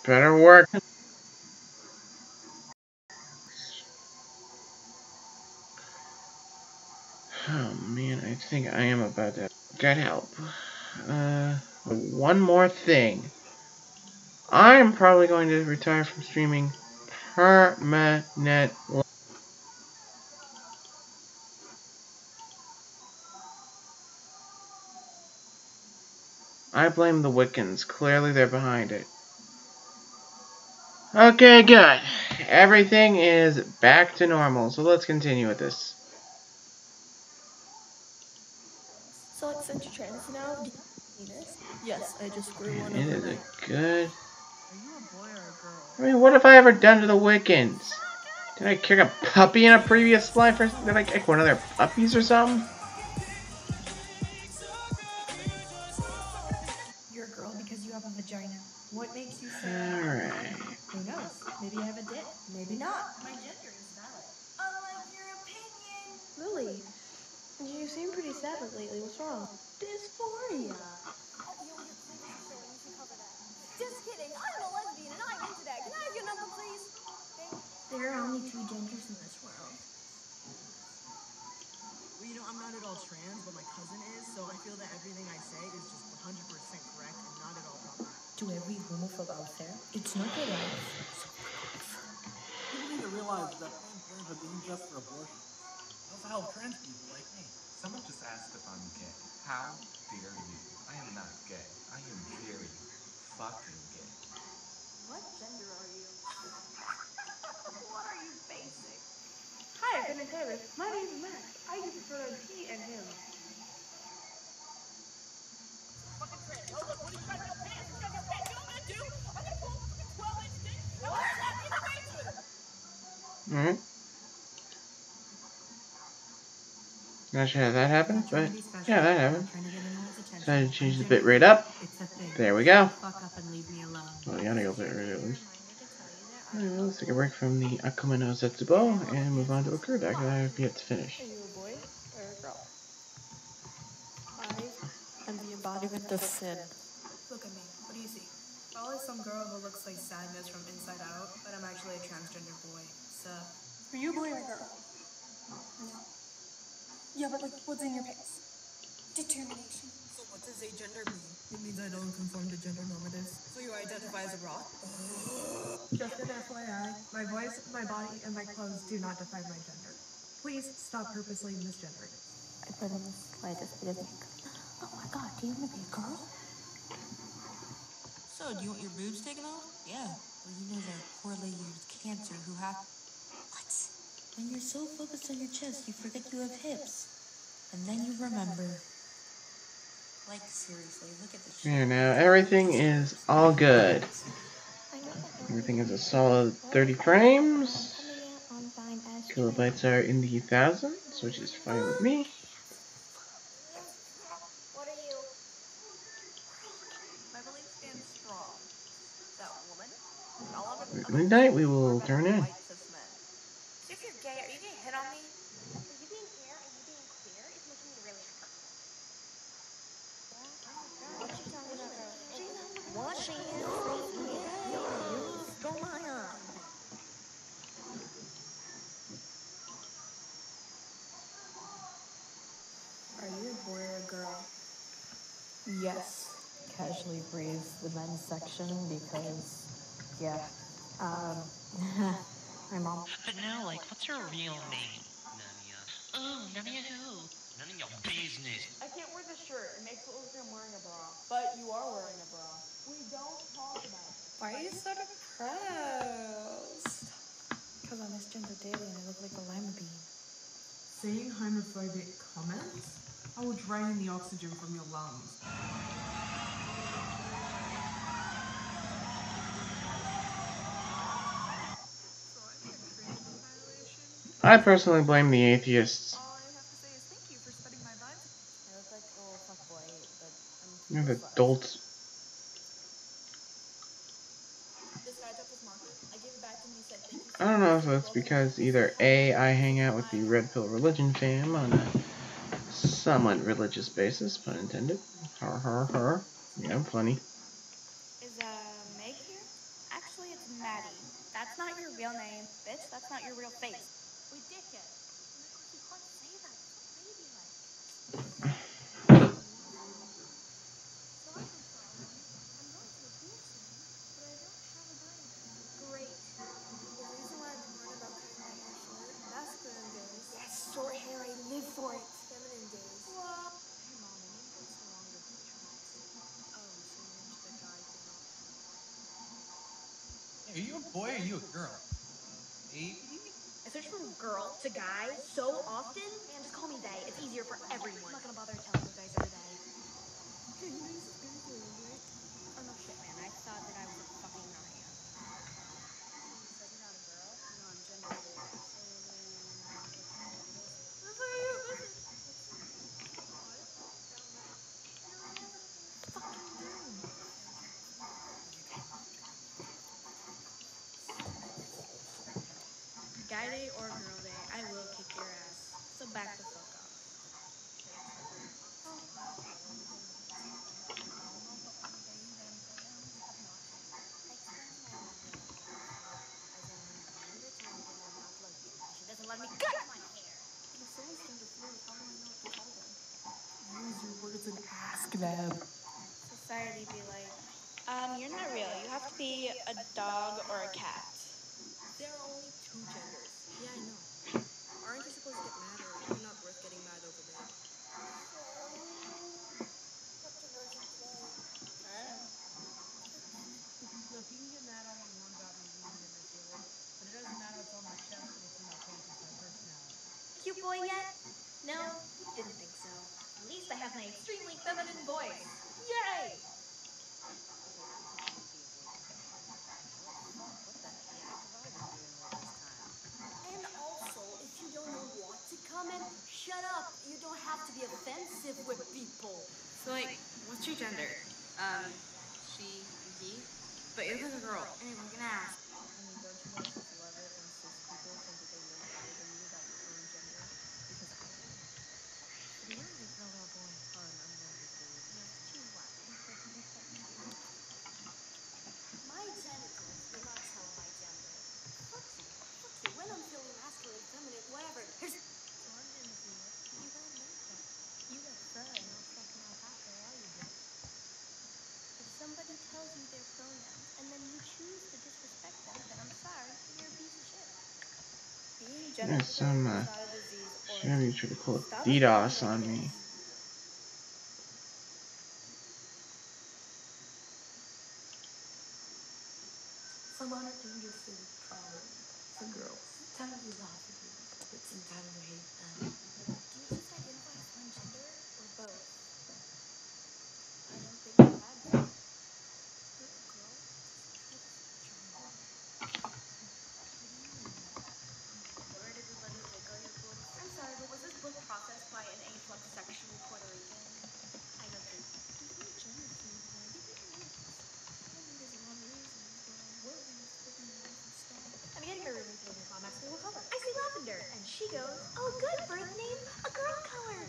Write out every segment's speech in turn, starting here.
Better work. Oh man, I think I am about to get help. One more thing. I'm probably going to retire from streaming permanently. I blame the Wiccans. Clearly they're behind it. Okay, good. Everything is back to normal, so let's continue with this. So, like, since you're trans now, do you see this? Yes, I just grew one It is overnight. a good... Are you a boy or a girl? I mean, what have I ever done to the Wiccans? Did I kick a puppy in a previous life, or did I kick one of their puppies or something? You're a girl because you have a vagina. What makes you say Alright. Who knows? Maybe I have a dick. Maybe not. My gender is valid. Unlike your opinion. Lily, you seem pretty sad lately. What's wrong? Dysphoria. Just kidding, I'm a lesbian and I'm into that. Can I have your number, please? There are only two genders in this world. Well, you know, I'm not at all trans, but my cousin is, so I feel that everything I say is just 100% correct and not at all problematic. To every homophobe out there, it's not your life. People need to realize that Planned Parenthood isn't just for abortion. It also helps trans people like me. Someone just asked if I'm gay. How dare you? I am not gay. I am very fucking gay. What gender are you? What are you basic? Hi, Ben and Taylor. My name is Max. I use the pronoun he and him. Fucking crazy. Hold up, what do you got in your pants? You got in your pants? You know what I'm gonna do? I'm gonna pull a fucking 12-inch dick and I'm gonna slap you in the face with it. Alright. Not sure how that happened, but yeah, that happened. Decided to change the bitrate up. There we go. Fuck up and leave me alone. Well, the audio bitrate at least. Alright, well, let's take a break from the Akuma no Setsubo and move on to a Kurdak that I have yet to finish. Are you a boy or a girl? I am the embodiment of sin. Look at me. What do you see? Probably some girl who looks like sadness from inside out, but I'm actually a transgender boy. So, Are you a boy or a girl? No. Yeah, but like, what's in your pants? Determination. So what does agender mean? It means I don't conform to gender normatives. So you identify as a rock? just an FYI, my voice, my body, and my clothes do not define my gender. Please stop purposely misgendering. I put in the slightest bit of makeup. Oh my god, do you want to be a girl? So, do you want your boobs taken off? Yeah. Well, you know they're poor lady with cancer who have... What? When you're so focused on your chest, you forget you have hips. And then you remember. Like, seriously, look at this shit. Here now, everything is all good. Everything is a solid 30 frames. Kilobytes are in the thousands, which is fine with me. What are you? My belief stands strong. That woman, all of At midnight, we will turn in. If you're gay, are you gonna hit on me? Are you being fair? Are you being queer? It's making me really uncomfortable. What you talking about? Washing Go on. Are you a boy or a girl? Yes. Casually breathe the men's section because, yeah. My mom. But now, like, what's your real name? Nania. Oh, Nania who? None of your business. I can't wear this shirt. It makes it look like I'm wearing a bra. But you are wearing a bra. We don't talk about it. Why are you so depressed? Because I'm misgendered daily and I look like a lima bean. Saying homophobic comments? I will drain the oxygen from your lungs. I personally blame the atheists. You're the adults. I don't know if that's because either A, I hang out with the Red Pill Riligion fam on a somewhat religious basis, pun intended. Har har har. Yeah, I'm funny. Is Meg here? Maddie. That's not your real name, bitch. That's not your real face. Wait, dickhead. You can't say that. It's so ladylike. So I have a problem. I'm going to a pool soon, but I don't have a binder. Great. The reason why I'm torn about cutting my hair short, masculine days. Yes, short hair, I live for it. Feminine days. What? Hey, Mom, I need to go so long to boy trunks. Oh, so you mentioned that guy did not come. Hey, are you a boy or are you a girl? Baby? I switch from girl to guy so often. Man, just call me they. It's easier for everyone. I'm not gonna bother telling you guys every day. Hey, you know you said guys are right? Oh no shit, man. I thought that I was a fucking Narnia. So you said you're not a girl? No, I'm gender fluid. So then, what's your gender? Listen to you, listen. What? Don't know. You'll never fucking do. Guy day or girl day, I will kick your ass. So back the fuck off. She doesn't let me cut my hair. If someone's gender fluid, how do I know what to call them? Use your words and ask them. Society be like, you're not real. You have to be a dog or a cat. There are only two genders. Yeah, I know. Aren't you supposed to get mad, or you're not worth getting mad over that? Look, you can get mad all you want about me being gender fluid, but it doesn't matter what's on my chest or what's in my pants. It's my personality. Cute boy yet? No? Didn't think so. At least I have my extremely feminine voice. Yay! What the heck have I been doing all this time? And also, if you don't know what to comment, shut up. You don't have to be offensive with people. So, like, what's your gender? She, he? But you're a girl. Anyway, I'm gonna ask. I mean, don't you guys just love it when cis people think that they know better than you about your own gender? Because I do. So you're a girl or a boy? I'm gender fluid. You have to choose one. My genitals will not tell my gender. Fuck you. Fuck you. When I'm feeling masculine, feminine, whatever. Here's... So I'm gender fluid. You got makeup. You got fur and no fucking alpaca, are you, bitch? If somebody tells you their pronouns and then you choose to disrespect them, then I'm sorry, you're a piece of shit. Being gender There's some, fluid is not a disease or Chevy trying to pull a Stop DDoS it. on me. Some are gender fluid for girls. Sometimes we laugh at you, but sometimes we hate them. Do you just identify as one gender or both? I don't think you had that. You're a girl? Where did you let me take all your books? I'm sorry, but was this book processed by an A-flux sexual Puerto Rican? I don't think. If you're gender fluid, why do you get names? I mean, there's a lot of reasons, but what reasons put me in different stuff? I'm getting my roomie favorite mom asking what color. I see lavender. And she goes, oh good, birth name, a girl color.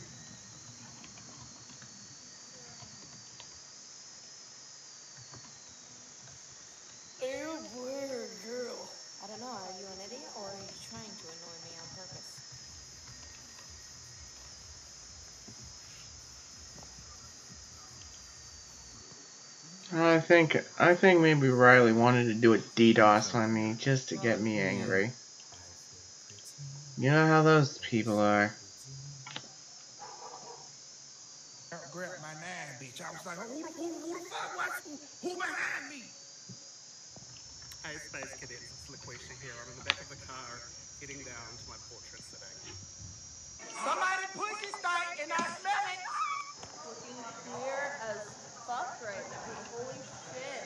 Are you a boy or a girl? I don't know. Are you an idiot or are you trying to annoy me on purpose? I think maybe Riley wanted to do a DDoS on me just to get me angry. You know how those people are. Grabbed my nine, bitch. I was like, who the fuck? Who behind me? Hi, Space Cadets. It's LaQuisha here. I'm in the back of the car, heading down to my portrait sitting. Somebody push his Dyke and I smell it. Looking clear as fuck right now. Holy shit.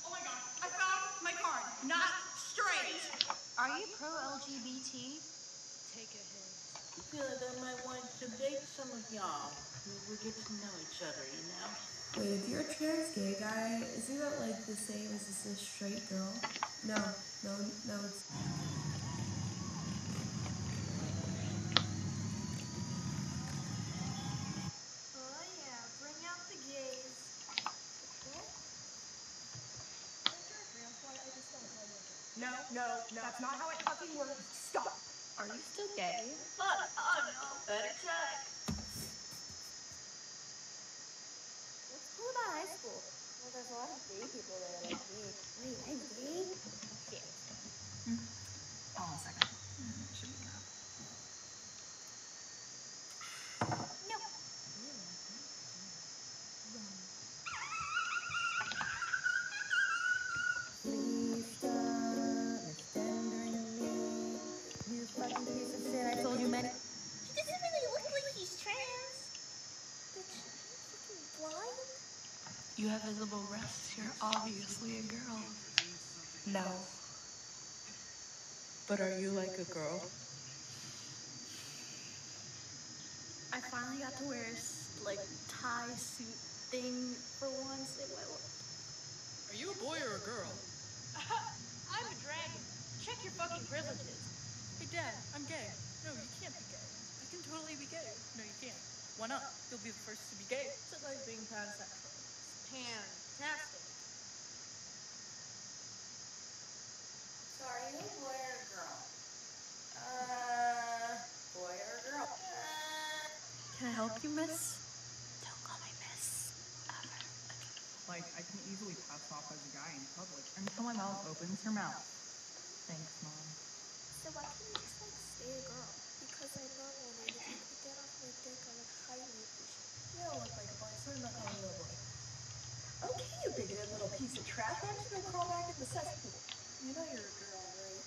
Oh my god, I found my card. Not straight. Are you pro-LGBT? Take a hit. I feel like I might want to date some of y'all. We get to know each other, you know? Wait, if you're a trans gay guy, isn't that like the same as a cis straight girl? No, it's... Oh yeah, bring out the gays. No, that's not how it fucking works. Stop. Are you still gay? Fuck, oh no, better check. What's cool about high school? Well, there's a lot of gay people there like me. Wait, I'm gay? Shit. Hold on a second. Should be enough. No. Please stop misgendering me. You fucking piece of shit. I told you many. He doesn't really look like he's trans. Bitch, are you fucking blind? You have visible breasts. You're obviously a girl. No. But are you like a girl? I finally got to wear like tie suit thing for once in my life. Are you a boy or a girl? I'm a dragon. Check your fucking privileges. Hey, Dad, I'm gay. No, you can't be gay. I can totally be gay. No, you can't. Why not? You'll be the first to be gay. It's like being pansexual. Fantastic. So are you a boy or a girl? Boy or girl? Can I help you, miss? Don't call me miss. Ever. Like, I can easily pass off as a guy in public until my mom opens her mouth. Thanks, Mom. So why can't you just like stay a girl? Because I'm not one, and if you could get off my dick, I would highly appreciate it. You don't look like a boy, so I'm not calling you a boy. Okay, you bigoted little piece of trash. Why don't you go crawl back in the cesspool? You know you're a girl, right?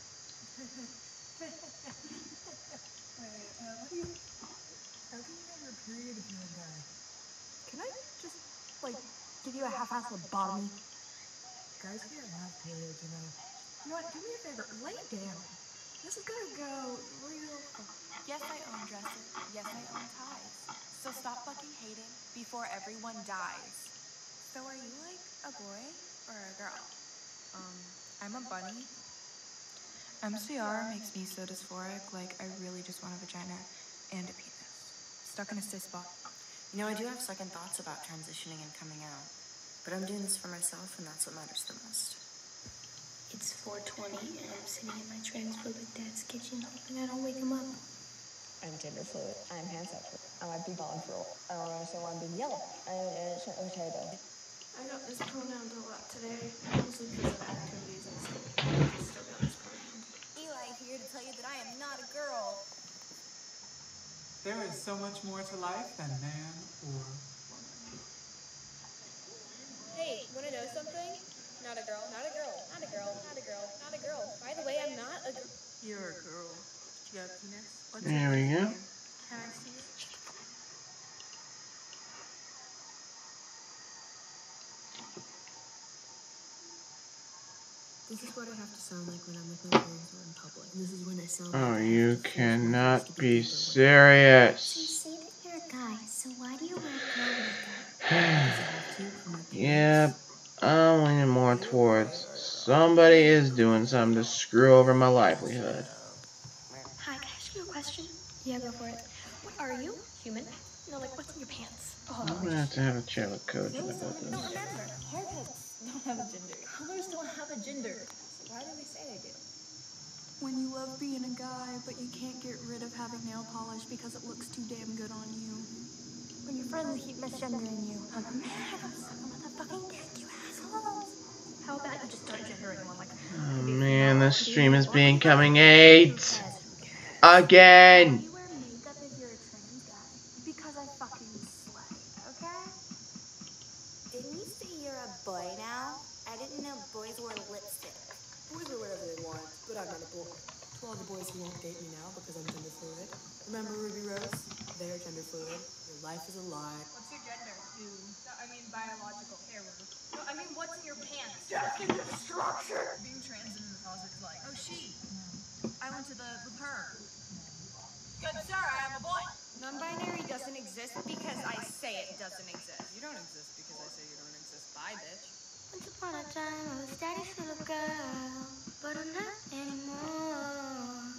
Wait, what do you... How can you have your period if you're a guy? Can I just like give you a half-ass lobotomy? Guys can't have periods, you know. You know what? Do me a favor. Lay down. This is gonna go real fast. Yes, I own dresses. Yes, I own ties. So stop fucking hating before everyone dies. So are you like a boy or a girl? I'm a bunny. MCR makes me so dysphoric, like I really just want a vagina and a penis. Stuck in a cis spot. You know, I do have second thoughts about transitioning and coming out. But I'm doing this for myself, and that's what matters the most. It's 4:20 and I'm sitting in my transphobic dad's kitchen hoping I don't wake him up. I'm gender fluid. I'm pansexual. I might be bondful. I don't understand why I'm being yelled at. I am okay though. I got this pronoun a lot today, mostly because of activities at school. I still got this pronoun. Eli here to tell you that I am not a girl. There is so much more to life than man or woman. Hey, wanna know something? Not a girl, not a girl, not a girl, not a girl, not a girl. By the way, I'm not a girl. You're a girl. You got a penis? There we go. Can I see it? This is what I have to sound like when I'm with my parents or in public. This is when I sound like Oh, you cannot be serious. You say that you're a guy, so why do you wear girl makeup? Yep, I'm leaning more towards somebody is doing something to screw over my livelihood. Hi, can I ask you a question? Yeah, go for it. What are you? Human? No, like what's in your pants? Oh, I'm gonna have to have a chat with Kojin about No, this. remember, haircuts don't have a gender. Colors don't have a gender. So why do they say they do? When you love being a guy, but you can't get rid of having nail polish because it looks too damn good on you. When your friends keep misgendering you. I'm mad. I'm suck a motherfucking dick, you assholes. How about you just start gendering one? Like, Oh man, this stream is becoming 8 again. you wear makeup if you're a trans guy. Because I fucking slay, okay? Didn't you say you're a boy now? I didn't know boys wore lipstick. Boys wear whatever they want, but I'm not a boy. To all the boys who won't date me now because I'm gender fluid. Remember Ruby Rose? They're gender fluid. Your life is a lie. What's your gender? Biological error. No, I mean, what's in your pants? Jackie destruction! Being trans in the closet is like, oh, she. I went to the her. Good sir, I am a boy. Non-binary doesn't exist because I say it doesn't exist. You don't exist because I say you don't exist. Bye, bitch. Once upon a time, I was daddy's little girl, but I'm not anymore.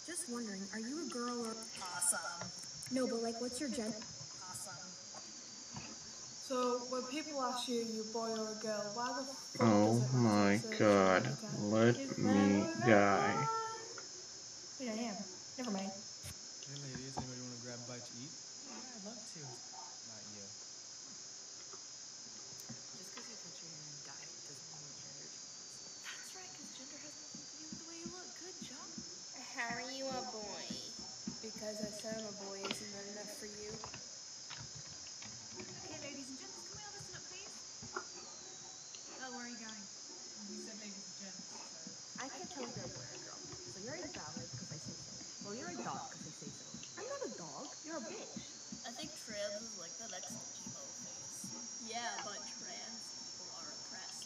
Just wondering, are you a girl or... Awesome. No, but like, what's your gender? Awesome. So So, when people ask you, you boy or a girl, why the fuck Oh does it my matter? god. Let me die. Wait, I am. Never mind. Hey ladies, anybody want to grab a bite to eat? Yeah, I'd love to. Not you. Just because you cut your hair and dye it doesn't mean what gender you are. That's right, because gender has nothing to do with the way you look. Good job. How are you a boy? Because I said I'm a boy isn't that enough for you? Okay, ladies and gents, can we all listen up, please? Oh, where are you going? We said ladies and gents, so. I can't tell if you're a boy or a girl. So you're invalid because I say so. Well, you're a dog because I say so. I'm not a dog. You're a bitch. I think trans is like the next emo phase. Yeah, but trans people are oppressed.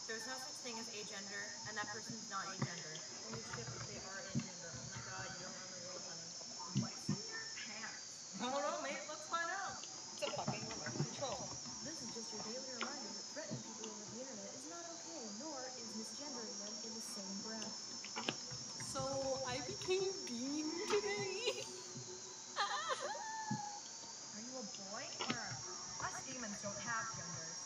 There's no such thing as agender, and that person's not agender. Holy shit, but they are agender. Oh my god, you don't run the world, honey. What's in your pants? I don't know, mate. Let's find out. It's a fucking remote control. This is just your daily reminder that threatening people over the internet is not okay, nor is misgendering them in the same breath. So, I became Bean today. Are you a boy or a girl? Us demons don't have genders.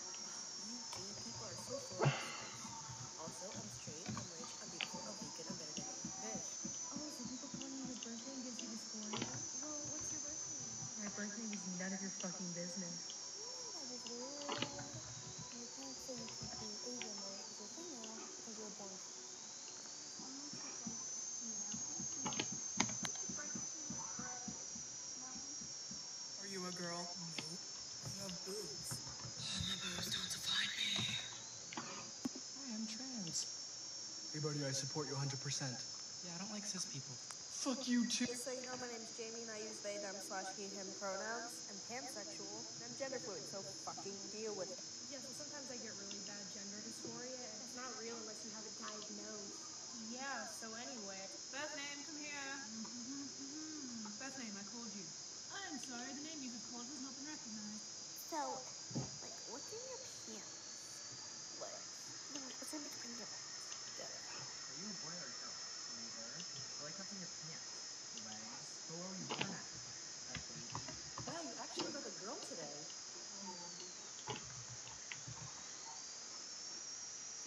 You gay people are so full of yourselves. Also, I'm straight, I'm rich, I'm beautiful, I'm vegan, I'm better than you. Bitch. Oh, so people calling you your birth name gives you dysphoria? Well, what's your birth name? My birth name is none of your fucking business. That is really loud. And your parents say you can't be agender if you're female because you were born female. I'm not sure gender is female. Did you break it to you, gray? No? Are you a girl? No. I have boobs. My boobs don't define me. I am trans. Hey buddy, I support you 100%. Yeah, I don't like cis people. Fuck you too. Just so you know, my name's Jamie and I use they, them, / he, him pronouns. I'm pansexual and I'm gender fluid, so fucking deal with it. Yeah, so sometimes I get really bad gender dysphoria, and it's not real unless you have it diagnosed. Yeah, so anyway. Beth name, come here. Beth name, I called you. I'm sorry, the name you have called has not been recognized. So, like, what's in your pants? Like, no, what's in between your legs? Are you a boy or a girl? Neither. I like what's in your pants. Legs. Who are you born at? A baby. Wow, you actually look like a girl today.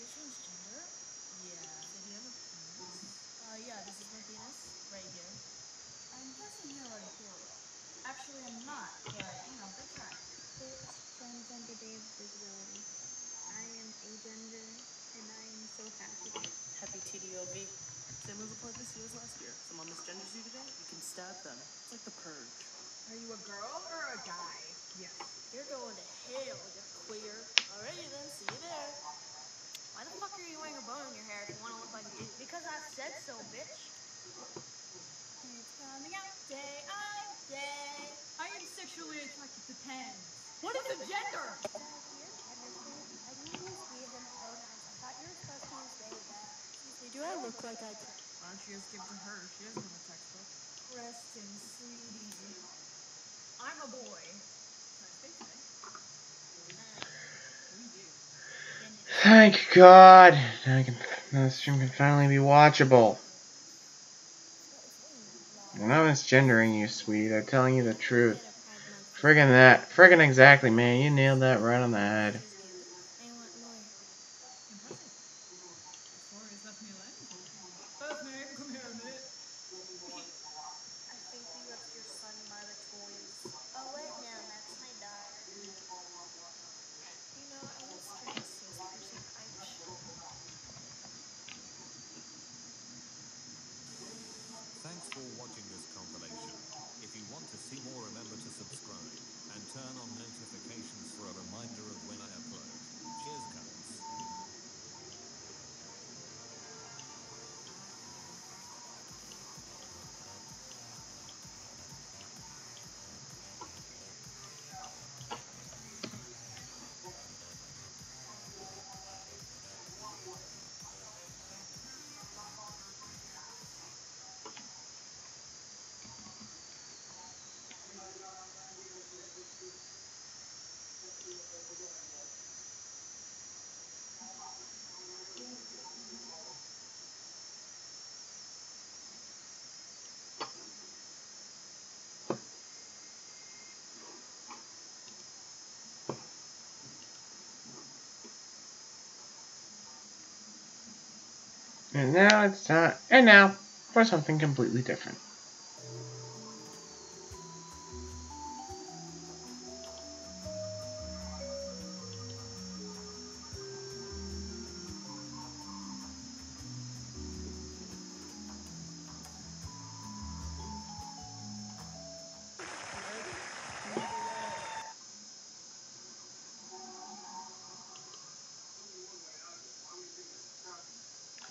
You're transgender? Yeah. So do you have a penis? Yeah, this is my penis, right here. I'm guessing you're a girl. Actually, I'm not, but, you know, good try. It's Transgender Day of Visibility. I am agender, and I am so happy. Happy TDOV. Same move applied this year as last year. Someone misgenders you today, you can stab them. It's like the purge. Are you a girl or a guy? Yes. You're going to hell, you queer. Alrighty then, see you there. Why the fuck are you wearing a bone in your hair if you want to look like a dude? Because I said so, bitch. It's coming out day, I'm gay. I am sexually attracted to pens. What is a gender? You're gender fluid. I didn't use he, him pronouns. I thought you were supposed to use they, them. Do I look like I could? Why don't you just give it to her? She doesn't have a textbook. Preston, sweetie. I'm a boy. Nice day today. Who are you? Thank God. Now the stream can finally be watchable. I'm not misgendering you, sweet. I'm telling you the truth. Friggin' that. Friggin' exactly, man. You nailed that right on the head. I want more. Impressive. Dysphoria has left me alone until Beth name, come here a minute. I think we left your son by the toys. Oh wait, no, that's my daughter. You know, as a straight cis person, Thanks for watching this compilation. If you want to see more, remember to subscribe and turn on notifications for a reminder of when I upload. Cheers, cunts. And now it's time, and now for something completely different.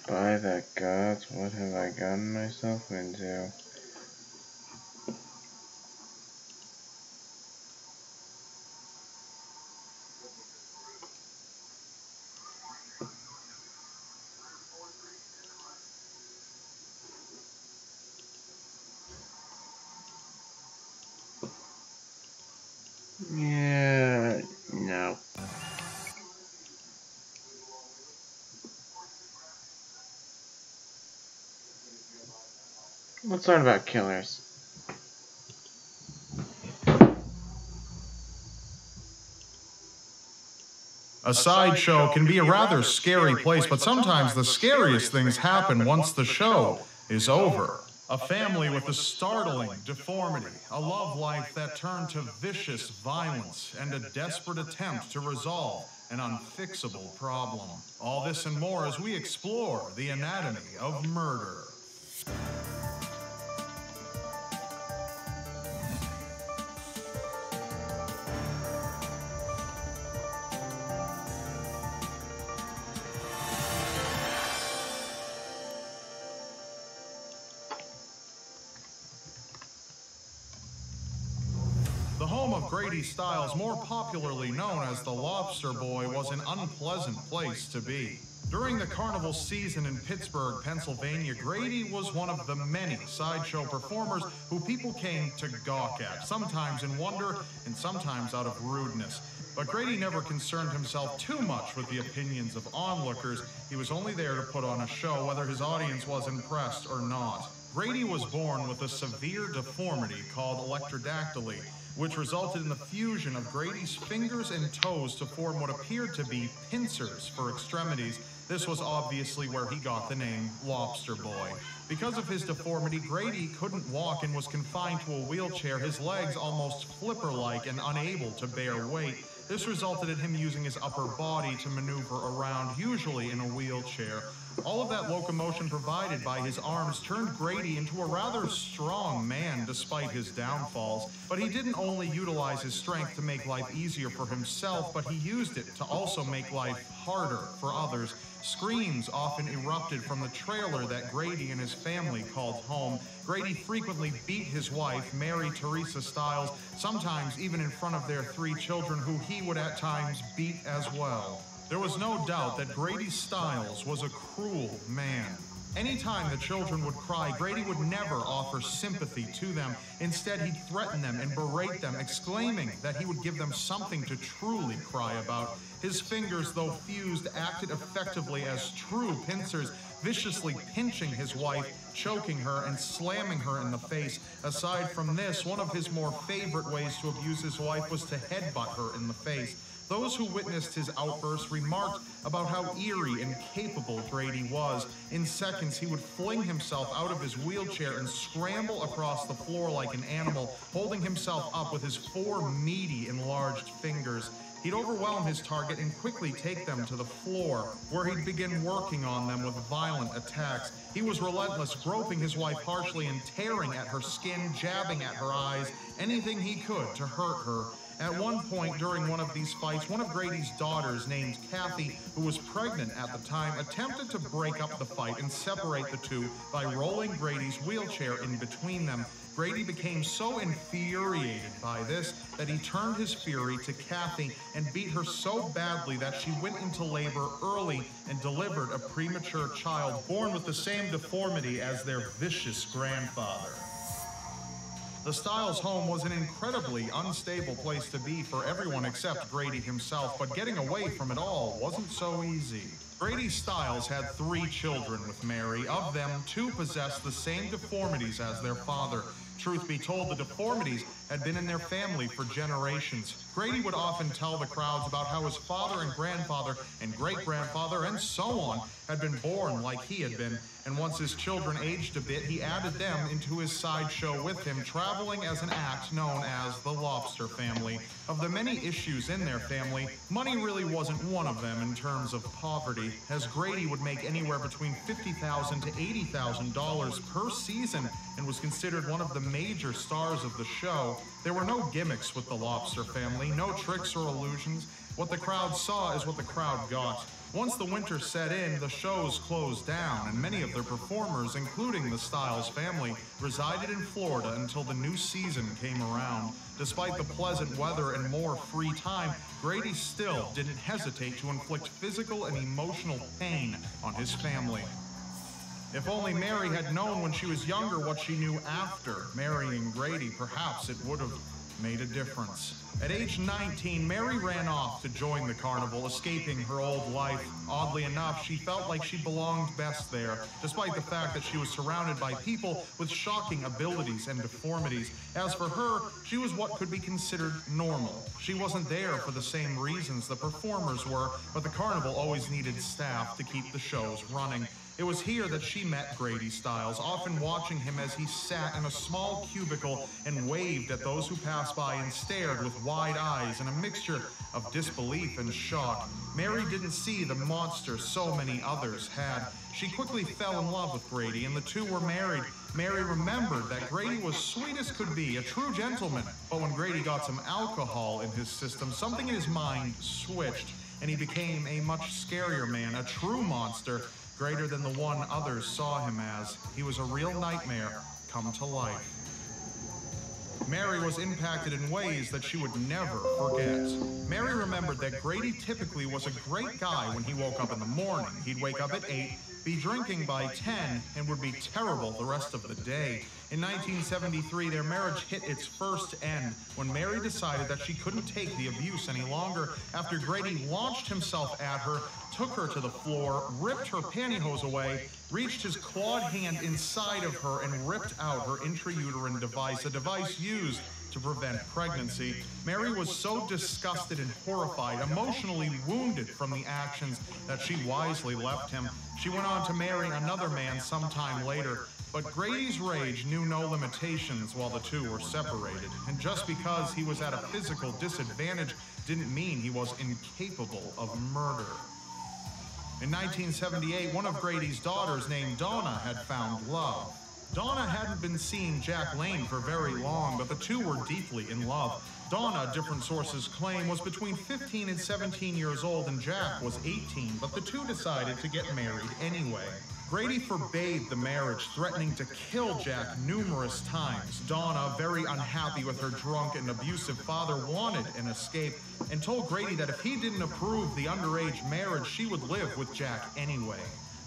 By the gods, what have I gotten myself into? Yeah, no. Let's learn about killers. A sideshow can be a rather scary place, but sometimes the scariest things happen once the show is over. A family with a startling deformity, a love life that turned to vicious violence, and a desperate attempt to resolve an unfixable problem. All this and more as we explore the anatomy of murder. The home of Grady Stiles, more popularly known as the Lobster Boy, was an unpleasant place to be. During the carnival season in Pittsburgh, Pennsylvania, Grady was one of the many sideshow performers who people came to gawk at, sometimes in wonder and sometimes out of rudeness. But Grady never concerned himself too much with the opinions of onlookers. He was only there to put on a show, whether his audience was impressed or not. Grady was born with a severe deformity called electrodactyly, which resulted in the fusion of Grady's fingers and toes to form what appeared to be pincers for extremities. This was obviously where he got the name Lobster Boy. Because of his deformity, Grady couldn't walk and was confined to a wheelchair, his legs almost flipper-like and unable to bear weight. This resulted in him using his upper body to maneuver around, usually in a wheelchair. All of that locomotion provided by his arms turned Grady into a rather strong man despite his downfalls. But he didn't only utilize his strength to make life easier for himself, but he used it to also make life harder for others. Screams often erupted from the trailer that Grady and his family called home. Grady frequently beat his wife, Mary Teresa Stiles, sometimes even in front of their 3 children, who he would at times beat as well. There was no doubt that Grady Stiles was a cruel man. Anytime the children would cry, Grady would never offer sympathy to them. Instead, he'd threaten them and berate them, exclaiming that he would give them something to truly cry about. His fingers, though fused, acted effectively as true pincers, viciously pinching his wife, choking her, and slamming her in the face. Aside from this, one of his more favorite ways to abuse his wife was to headbutt her in the face. Those who witnessed his outbursts remarked about how eerie and capable Grady was. In seconds, he would fling himself out of his wheelchair and scramble across the floor like an animal, holding himself up with his 4 meaty, enlarged fingers. He'd overwhelm his target and quickly take them to the floor, where he'd begin working on them with violent attacks. He was relentless, groping his wife harshly and tearing at her skin, jabbing at her eyes, anything he could to hurt her. At one point during one of these fights, one of Grady's daughters, named Kathy, who was pregnant at the time, attempted to break up the fight and separate the two by rolling Grady's wheelchair in between them. Grady became so infuriated by this that he turned his fury to Kathy and beat her so badly that she went into labor early and delivered a premature child born with the same deformity as their vicious grandfather. The Stiles home was an incredibly unstable place to be for everyone except Grady himself, but getting away from it all wasn't so easy. Grady Stiles had 3 children with Mary. Of them, 2 possessed the same deformities as their father. Truth be told, the deformities had been in their family for generations. Grady would often tell the crowds about how his father and grandfather and great-grandfather and so on had been born like he had been, and once his children aged a bit, he added them into his sideshow with him, traveling as an act known as the Lobster Family. Of the many issues in their family, money really wasn't one of them in terms of poverty, as Grady would make anywhere between $50,000 to $80,000 per season and was considered one of the major stars of the show. There were no gimmicks with the Lobster Family, no tricks or illusions. What the crowd saw is what the crowd got. Once the winter set in, the shows closed down, and many of their performers, including the Styles family, resided in Florida until the new season came around. Despite the pleasant weather and more free time, Grady still didn't hesitate to inflict physical and emotional pain on his family. If only Mary had known when she was younger what she knew after marrying Grady, perhaps it would have made a difference. At age 19, Mary ran off to join the carnival, escaping her old life. Oddly enough, she felt like she belonged best there, despite the fact that she was surrounded by people with shocking abilities and deformities. As for her, she was what could be considered normal. She wasn't there for the same reasons the performers were, but the carnival always needed staff to keep the shows running. It was here that she met Grady Styles, often watching him as he sat in a small cubicle and waved at those who passed by and stared with wide eyes and a mixture of disbelief and shock. Mary didn't see the monster so many others had. She quickly fell in love with Grady, and the two were married. Mary remembered that Grady was sweet as could be, a true gentleman. But when Grady got some alcohol in his system, something in his mind switched, and he became a much scarier man, a true monster, greater than the one others saw him as. He was a real nightmare come to life. Mary was impacted in ways that she would never forget. Mary remembered that Grady typically was a great guy when he woke up in the morning. He'd wake up at 8, be drinking by 10, and would be terrible the rest of the day. In 1973, their marriage hit its first end when Mary decided that she couldn't take the abuse any longer after Grady launched himself at her, took her to the floor, ripped her pantyhose away, reached his clawed hand inside of her, and ripped out her intrauterine device, a device used to prevent pregnancy. Mary was so disgusted and horrified, emotionally wounded from the actions, that she wisely left him. She went on to marry another man sometime later, but Grady's rage knew no limitations while the two were separated, and just because he was at a physical disadvantage didn't mean he was incapable of murder. In 1978, one of Grady's daughters named Donna had found love. Donna hadn't been seeing Jack Lane for very long, but the two were deeply in love. Donna, different sources claim, was between 15 and 17 years old, and Jack was 18, but the two decided to get married anyway. Grady forbade the marriage, threatening to kill Jack numerous times. Donna, very unhappy with her drunk and abusive father, wanted an escape and told Grady that if he didn't approve the underage marriage, she would live with Jack anyway.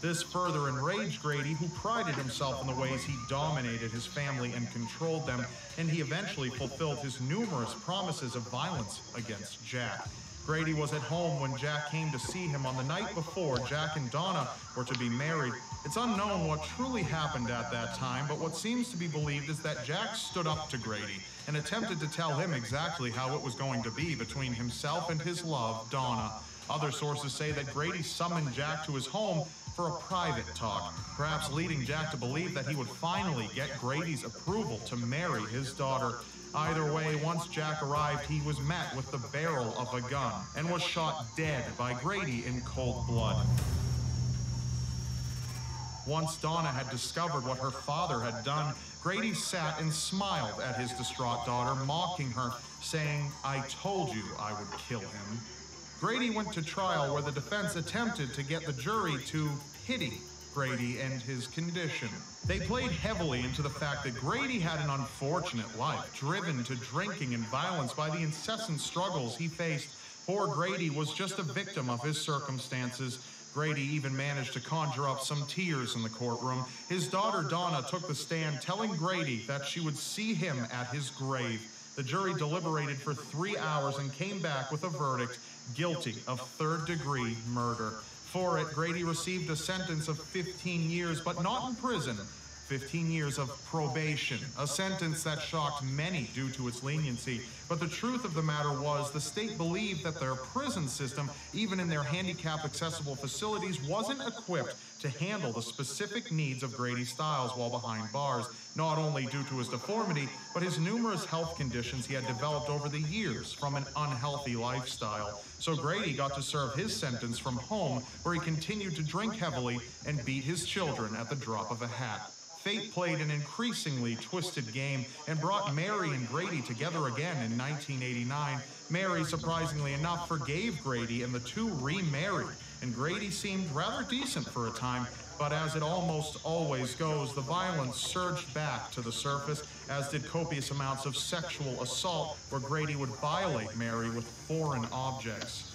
This further enraged Grady, who prided himself in the ways he dominated his family and controlled them, and he eventually fulfilled his numerous promises of violence against Jack. Grady was at home when Jack came to see him on the night before Jack and Donna were to be married. It's unknown what truly happened at that time, but what seems to be believed is that Jack stood up to Grady and attempted to tell him exactly how it was going to be between himself and his love, Donna. Other sources say that Grady summoned Jack to his home for a private talk, perhaps leading Jack to believe that he would finally get Grady's approval to marry his daughter. Either way, once Jack arrived, he was met with the barrel of a gun and was shot dead by Grady in cold blood. Once Donna had discovered what her father had done, Grady sat and smiled at his distraught daughter, mocking her, saying, "I told you I would kill him." Grady went to trial where the defense attempted to get the jury to pity Grady and his condition. They played heavily into the fact that Grady had an unfortunate life, driven to drinking and violence by the incessant struggles he faced. Poor Grady was just a victim of his circumstances. Grady even managed to conjure up some tears in the courtroom. His daughter Donna took the stand, telling Grady that she would see him at his grave. The jury deliberated for 3 hours and came back with a verdict: guilty of third-degree murder. For it, Grady received a sentence of 15 years, but not in prison, 15 years of probation, a sentence that shocked many due to its leniency. But the truth of the matter was the state believed that their prison system, even in their handicap-accessible facilities, wasn't equipped to handle the specific needs of Grady Stiles while behind bars, not only due to his deformity, but his numerous health conditions he had developed over the years from an unhealthy lifestyle. So Grady got to serve his sentence from home, where he continued to drink heavily and beat his children at the drop of a hat. Fate played an increasingly twisted game and brought Mary and Grady together again in 1989. Mary, surprisingly enough, forgave Grady and the two remarried, and Grady seemed rather decent for a time, but as it almost always goes, the violence surged back to the surface, as did copious amounts of sexual assault, where Grady would violate Mary with foreign objects.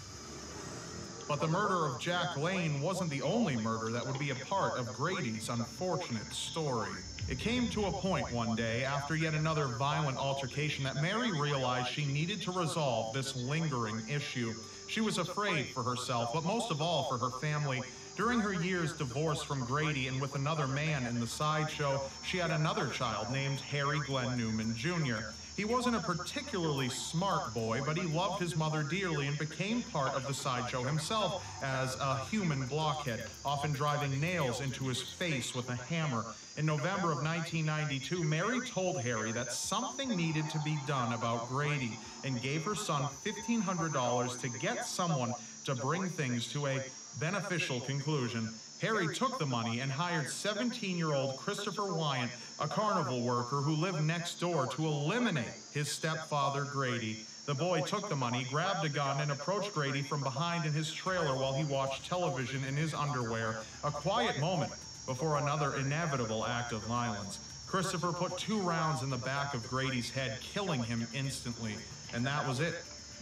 But the murder of Jack Lane wasn't the only murder that would be a part of Grady's unfortunate story. It came to a point one day, after yet another violent altercation, that Mary realized she needed to resolve this lingering issue. She was afraid for herself, but most of all for her family. During her year's divorce from Grady and with another man in the sideshow, she had another child named Harry Glenn Newman Jr. He wasn't a particularly smart boy, but he loved his mother dearly and became part of the sideshow himself as a human blockhead, often driving nails into his face with a hammer. In November of 1992, Mary told Harry that something needed to be done about Grady and gave her son $1,500 to get someone to bring things to a beneficial conclusion. Harry took the money and hired 17-year-old Christopher Wyant, a carnival worker who lived next door, to eliminate his stepfather, Grady. The boy took the money, grabbed a gun, and approached Grady from behind in his trailer while he watched television in his underwear. A quiet moment before another inevitable act of violence. Christopher put 2 rounds in the back of Grady's head, killing him instantly. And that was it.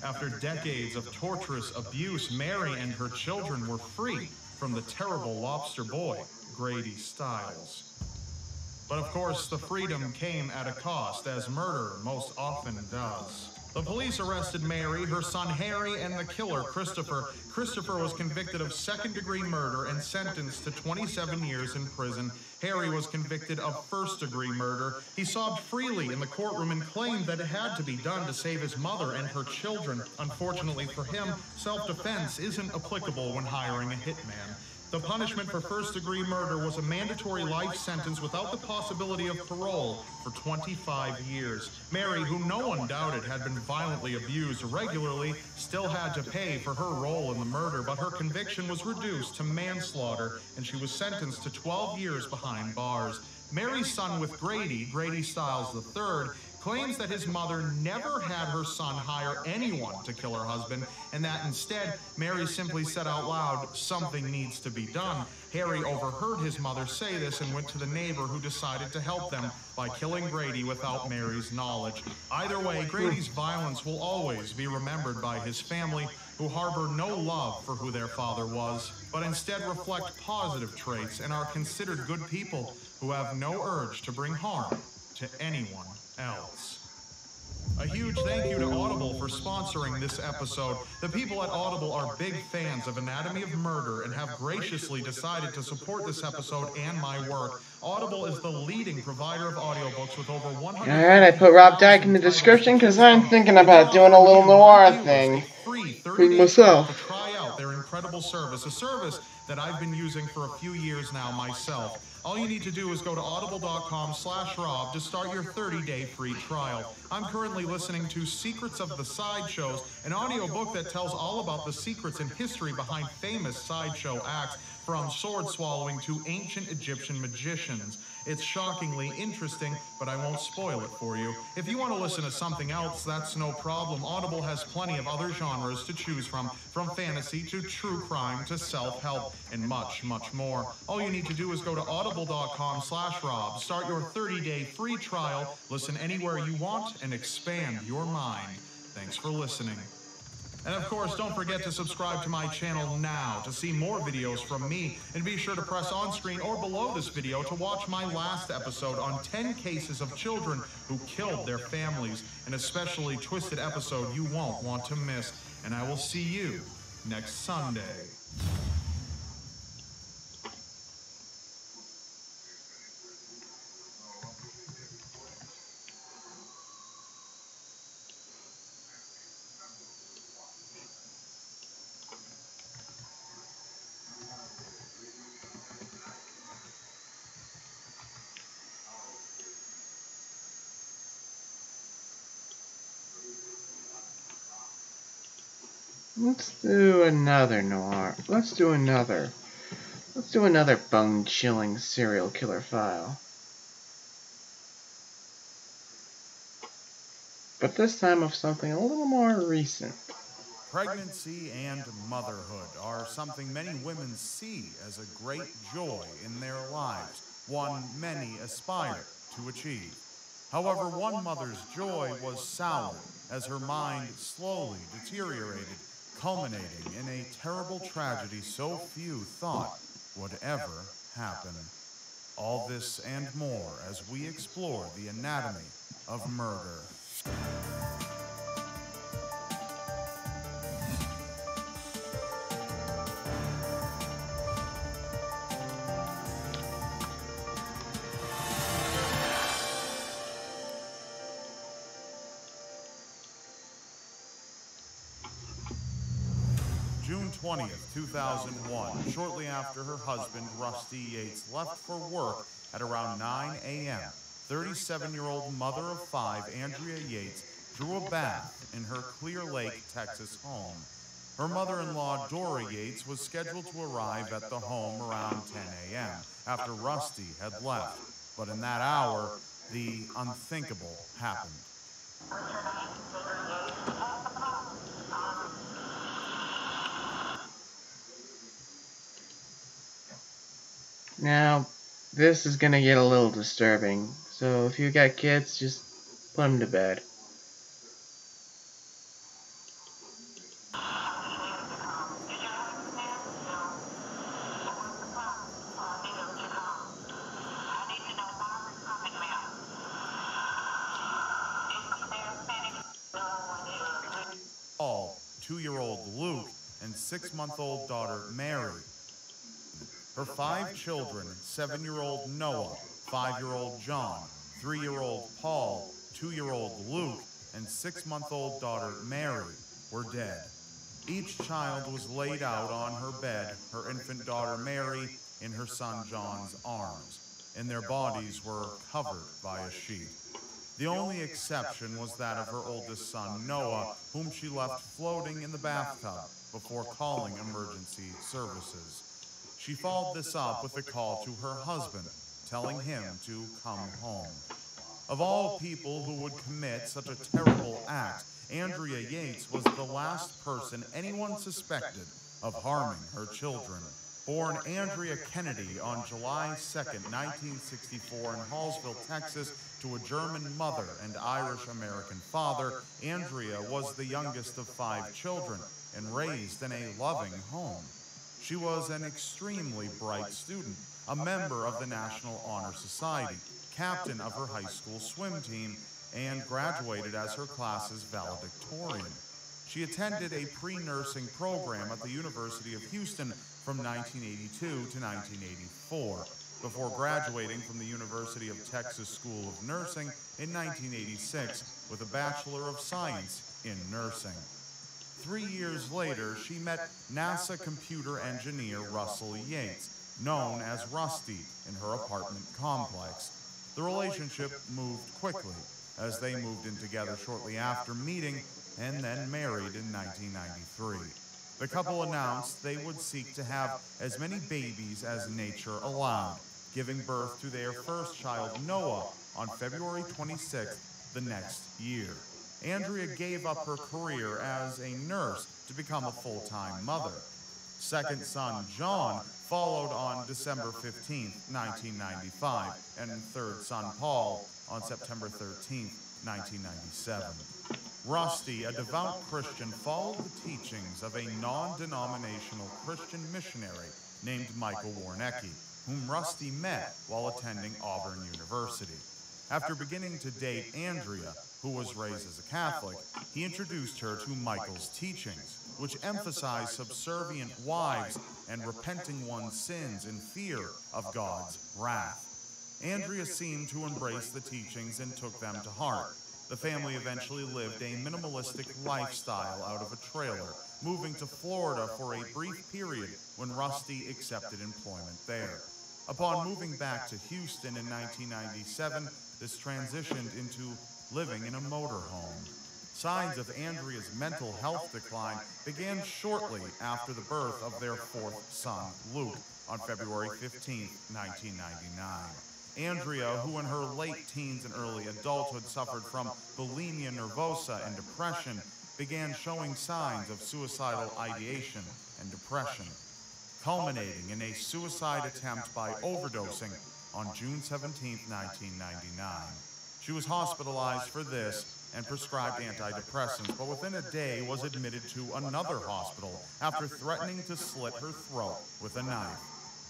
After decades of torturous abuse, Mary and her children were free from the terrible lobster boy, Grady Stiles. But of course, the freedom came at a cost, as murder most often does. The police arrested Mary, her son Harry, and the killer, Christopher. Christopher was convicted of second-degree murder and sentenced to 27 years in prison. Harry was convicted of first-degree murder. He sobbed freely in the courtroom and claimed that it had to be done to save his mother and her children. Unfortunately for him, self-defense isn't applicable when hiring a hitman. The punishment for first-degree murder was a mandatory life sentence without the possibility of parole for 25 years. Mary, who no one doubted had been violently abused regularly, still had to pay for her role in the murder, but her conviction was reduced to manslaughter, and she was sentenced to 12 years behind bars. Mary's son with Grady, Grady Stiles III, claims that his mother never had her son hire anyone to kill her husband, and that instead, Mary simply said out loud, "Something needs to be done." Harry overheard his mother say this and went to the neighbor, who decided to help them by killing Grady without Mary's knowledge. Either way, Grady's violence will always be remembered by his family, who harbor no love for who their father was, but instead reflect positive traits and are considered good people who have no urge to bring harm to anyone else. A huge thank you to Audible for sponsoring this episode. The people at Audible are big fans of Anatomy of Murder and have graciously decided to support this episode and my work. Audible is the leading provider of audiobooks with over 100... Alright, I put Rob Dyke in the description because I'm thinking about doing a little noir thing with myself. To try out their incredible service, a service that I've been using for a few years now myself. All you need to do is go to audible.com/Rob to start your 30-day free trial. I'm currently listening to Secrets of the Sideshows, an audiobook that tells all about the secrets and history behind famous sideshow acts, from sword swallowing to ancient Egyptian magicians. It's shockingly interesting, but I won't spoil it for you. If you want to listen to something else, that's no problem. Audible has plenty of other genres to choose from fantasy to true crime to self-help, and much, much more. All you need to do is go to audible.com/Rob, start your 30-day free trial, listen anywhere you want, and expand your mind. Thanks for listening. And of course, don't forget to subscribe to my channel now to see more videos from me, and be sure to press on screen or below this video to watch my last episode on 10 cases of children who killed their families, an especially twisted episode you won't want to miss. And I will see you next Sunday. Let's do another noir. Let's do another bone-chilling serial killer file. But this time of something a little more recent. Pregnancy and motherhood are something many women see as a great joy in their lives, one many aspire to achieve. However, one mother's joy was soured as her mind slowly deteriorated, culminating in a terrible tragedy so few thought would ever happen. All this and more as we explore the anatomy of murder. June 20th, 2001, shortly after her husband, Rusty Yates, left for work at around 9 a.m., 37-year-old mother of 5, Andrea Yates, drew a bath in her Clear Lake, Texas home. Her mother-in-law, Dora Yates, was scheduled to arrive at the home around 10 a.m. after Rusty had left. But in that hour, the unthinkable happened. Now, this is gonna get a little disturbing, so if you got kids, just put them to bed. Paul, 2-year-old Luke, and 6-month-old daughter Mary. Her 5 children, 7-year-old Noah, 5-year-old John, 3-year-old Paul, 2-year-old Luke, and 6-month-old daughter Mary were dead. Each child was laid out on her bed, her infant daughter Mary in her son John's arms, and their bodies were covered by a sheet. The only exception was that of her oldest son Noah, whom she left floating in the bathtub before calling emergency services. She followed this up with a call to her husband, telling him to come home. Of all people who would commit such a terrible act, Andrea Yates was the last person anyone suspected of harming her children. Born Andrea Kennedy on July 2nd, 1964 in Hallsville, Texas, to a German mother and Irish-American father, Andrea was the youngest of 5 children and raised in a loving home. She was an extremely bright student, a member of the National Honor Society, captain of her high school swim team, and graduated as her class's valedictorian. She attended a pre-nursing program at the University of Houston from 1982 to 1984, before graduating from the University of Texas School of Nursing in 1986 with a Bachelor of Science in Nursing. 3 years later, she met NASA computer engineer Russell Yates, known as Rusty, in her apartment complex. The relationship moved quickly, as they moved in together shortly after meeting and then married in 1993. The couple announced they would seek to have as many babies as nature allowed, giving birth to their first child, Noah, on February 26th the next year. Andrea gave up her career as a nurse to become a full-time mother. Second son, John, followed on December 15, 1995, and third son, Paul, on September 13, 1997. Rusty, a devout Christian, followed the teachings of a non-denominational Christian missionary named Michael Warnecki, whom Rusty met while attending Auburn University. After beginning to date Andrea, who was raised as a Catholic, he introduced her to Michael's teachings, which emphasized subservient wives and repenting one's sins in fear of God's wrath. Andrea seemed to embrace the teachings and took them to heart. The family eventually lived a minimalistic lifestyle out of a trailer, moving to Florida for a brief period when Rusty accepted employment there. Upon moving back to Houston in 1997, this transitioned into living in a motorhome. Signs of Andrea's mental health decline began shortly after the birth of their fourth son, Luke, on February 15, 1999. Andrea, who in her late teens and early adulthood suffered from bulimia nervosa and depression, began showing signs of suicidal ideation and depression, culminating in a suicide attempt by overdosing on June 17, 1999. She was hospitalized for this and prescribed antidepressants, but within a day was admitted to another hospital after threatening to slit her throat with a knife.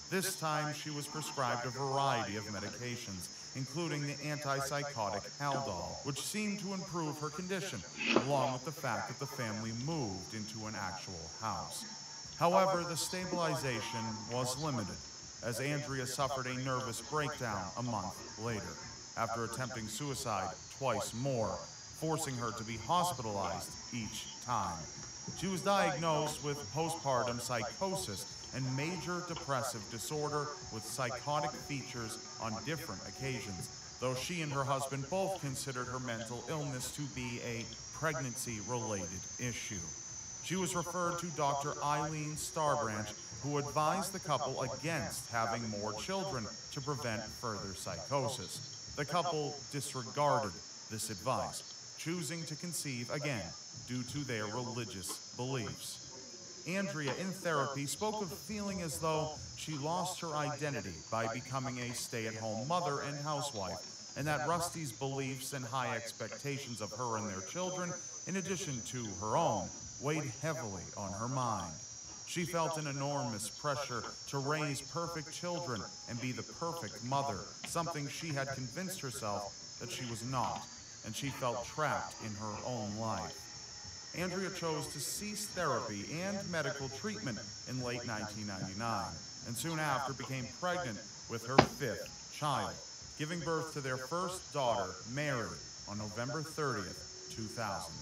This time, she was prescribed a variety of medications, including the antipsychotic Haldol, which seemed to improve her condition, along with the fact that the family moved into an actual house. However, the stabilization was limited, as Andrea suffered a nervous breakdown a month later, after attempting suicide twice more, forcing her to be hospitalized each time. She was diagnosed with postpartum psychosis and major depressive disorder with psychotic features on different occasions, though she and her husband both considered her mental illness to be a pregnancy-related issue. She was referred to Dr. Eileen Starbranch, who advised the couple against having more children to prevent further psychosis. The couple disregarded this advice, choosing to conceive again due to their religious beliefs. Andrea, in therapy, spoke of feeling as though she lost her identity by becoming a stay-at-home mother and housewife, and that Rusty's beliefs and high expectations of her and their children, in addition to her own, weighed heavily on her mind. She felt an enormous pressure to raise perfect children and be the perfect mother, something she had convinced herself that she was not, and she felt trapped in her own life. Andrea chose to cease therapy and medical treatment in late 1999, and soon after became pregnant with her fifth child, giving birth to their first daughter, Mary, on November 30th, 2000.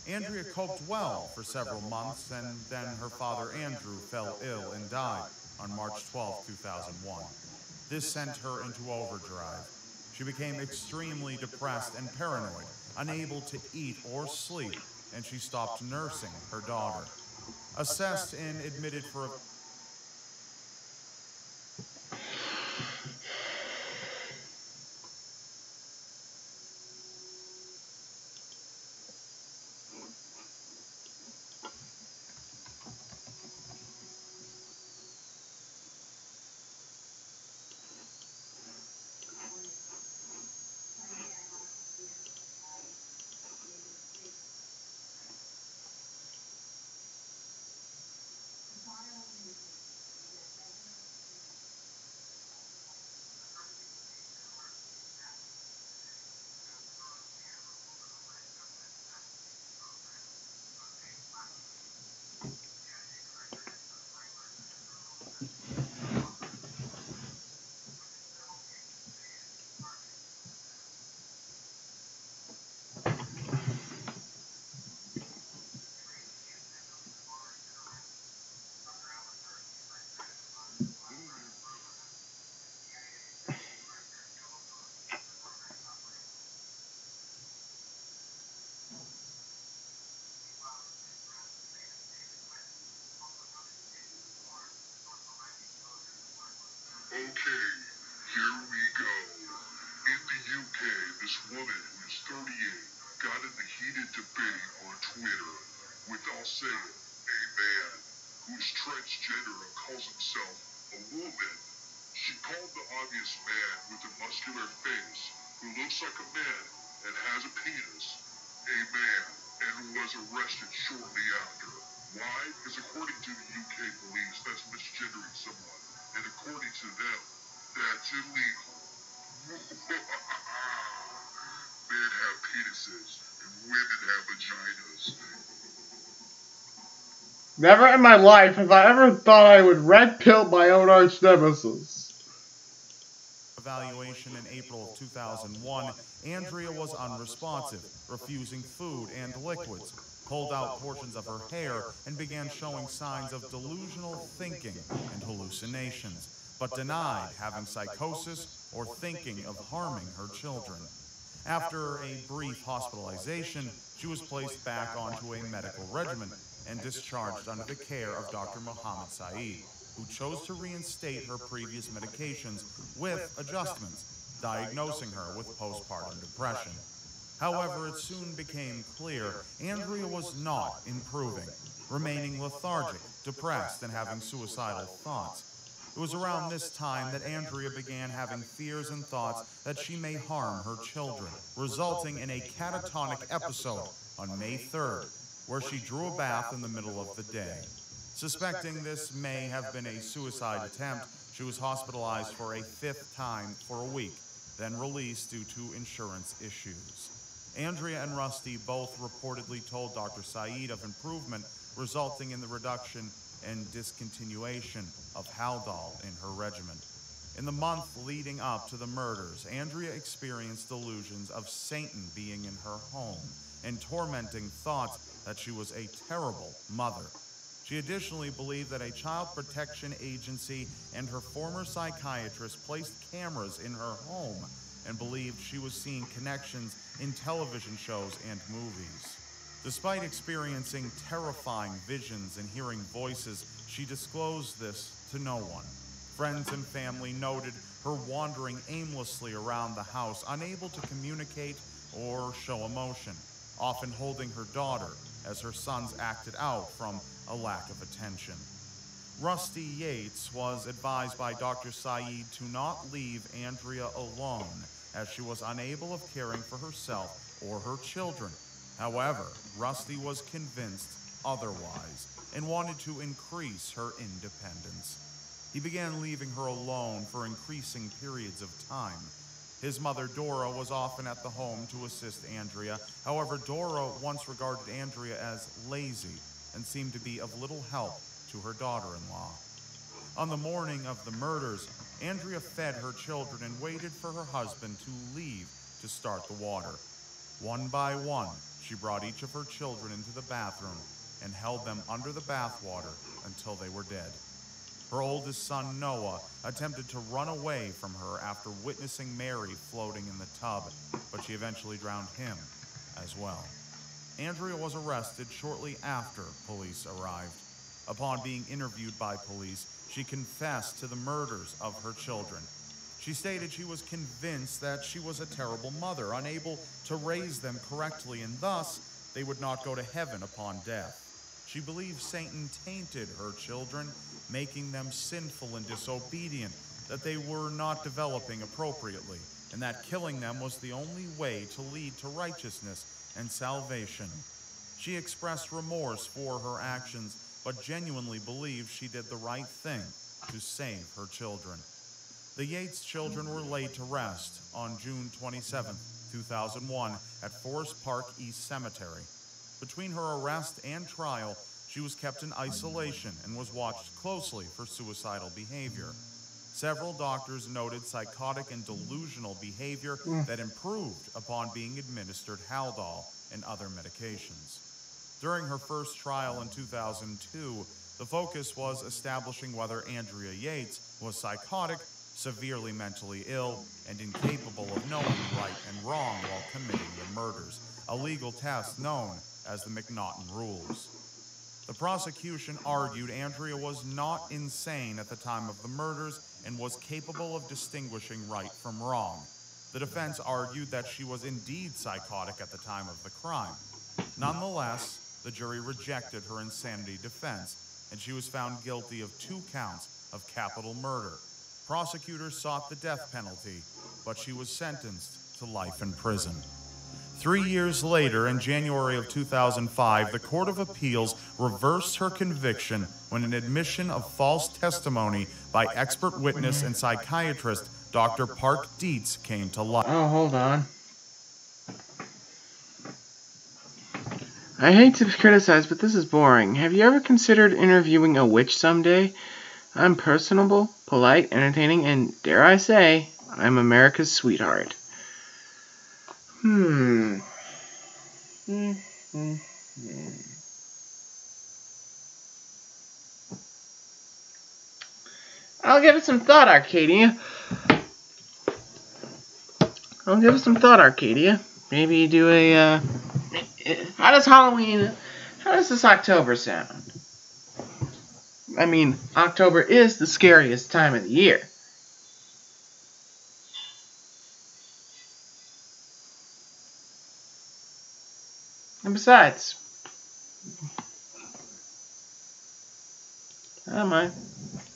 Andrea coped well for several months, and then her father, Andrew, fell ill and died on March 12, 2001. This sent her into overdrive. She became extremely depressed and paranoid, unable to eat or sleep, and she stopped nursing her daughter. Assessed and admitted for a Okay, here we go. In the UK, this woman who is 38 got in the heated debate on Twitter with, I'll say it, a man who is transgender and calls himself a woman. She called the obvious man with a muscular face who looks like a man and has a penis a man, and was arrested shortly after. Why? Because according to the UK police, that's misgendering someone. And according to them, that's illegal. Men have penises, and women have vaginas. Never in my life have I ever thought I would red pill my own arch nemesis. Evaluation in April of 2001, Andrea was unresponsive, refusing food and liquids, pulled out portions of her hair, and began showing signs of delusional thinking and hallucinations, but denied having psychosis or thinking of harming her children. After a brief hospitalization, she was placed back onto a medical regimen and discharged under the care of Dr. Mohammed Saeed, who chose to reinstate her previous medications with adjustments, diagnosing her with postpartum depression. However, it soon became clear Andrea was not improving, remaining lethargic, depressed, and having suicidal thoughts. It was around this time that Andrea began having fears and thoughts that she may harm her children, resulting in a catatonic episode on May 3rd, where she drew a bath in the middle of the day. Suspecting this may have been a suicide attempt, she was hospitalized for a 5th time for a week, then released due to insurance issues. Andrea and Rusty both reportedly told Dr. Saeed of improvement, resulting in the reduction and discontinuation of Haldol in her regimen. In the month leading up to the murders, Andrea experienced delusions of Satan being in her home and tormenting thoughts that she was a terrible mother. She additionally believed that a child protection agency and her former psychiatrist placed cameras in her home and believed she was seeing connections in television shows and movies. Despite experiencing terrifying visions and hearing voices, she disclosed this to no one. Friends and family noted her wandering aimlessly around the house, unable to communicate or show emotion, often holding her daughter as her sons acted out from a lack of attention. Rusty Yates was advised by Dr. Saeed to not leave Andrea alone, as she was unable of caring for herself or her children. However, Rusty was convinced otherwise and wanted to increase her independence. He began leaving her alone for increasing periods of time. His mother, Dora, was often at the home to assist Andrea. However, Dora once regarded Andrea as lazy and seemed to be of little help to her daughter-in-law. On the morning of the murders, Andrea fed her children and waited for her husband to leave to start the water. One by one, she brought each of her children into the bathroom and held them under the bathwater until they were dead. Her oldest son, Noah, attempted to run away from her after witnessing Mary floating in the tub, but she eventually drowned him as well. Andrea was arrested shortly after police arrived. Upon being interviewed by police, she confessed to the murders of her children. She stated she was convinced that she was a terrible mother, unable to raise them correctly, and thus they would not go to heaven upon death. She believed Satan tainted her children, making them sinful and disobedient, that they were not developing appropriately, and that killing them was the only way to lead to righteousness and salvation. She expressed remorse for her actions, but genuinely believed she did the right thing to save her children. The Yates children were laid to rest on June 27, 2001 at Forest Park East Cemetery. Between her arrest and trial, she was kept in isolation and was watched closely for suicidal behavior. Several doctors noted psychotic and delusional behavior that improved upon being administered Haldol and other medications. During her first trial in 2002, the focus was establishing whether Andrea Yates was psychotic, severely mentally ill, and incapable of knowing right and wrong while committing the murders, a legal test known as the McNaughton Rules. The prosecution argued Andrea was not insane at the time of the murders and was capable of distinguishing right from wrong. The defense argued that she was indeed psychotic at the time of the crime. Nonetheless, the jury rejected her insanity defense, and she was found guilty of 2 counts of capital murder. Prosecutors sought the death penalty, but she was sentenced to life in prison. 3 years later, in January of 2005, the Court of Appeals reversed her conviction when an admission of false testimony by expert witness and psychiatrist Dr. Park Dietz came to light. Oh, hold on. I hate to criticize, but this is boring. Have you ever considered interviewing a witch someday? I'm personable, polite, entertaining, and, dare I say, I'm America's sweetheart. I'll give it some thought, Arcadia. Well, give it some thought, Arcadia. Maybe you do a, how does this October sound? I mean, October is the scariest time of the year. And besides, I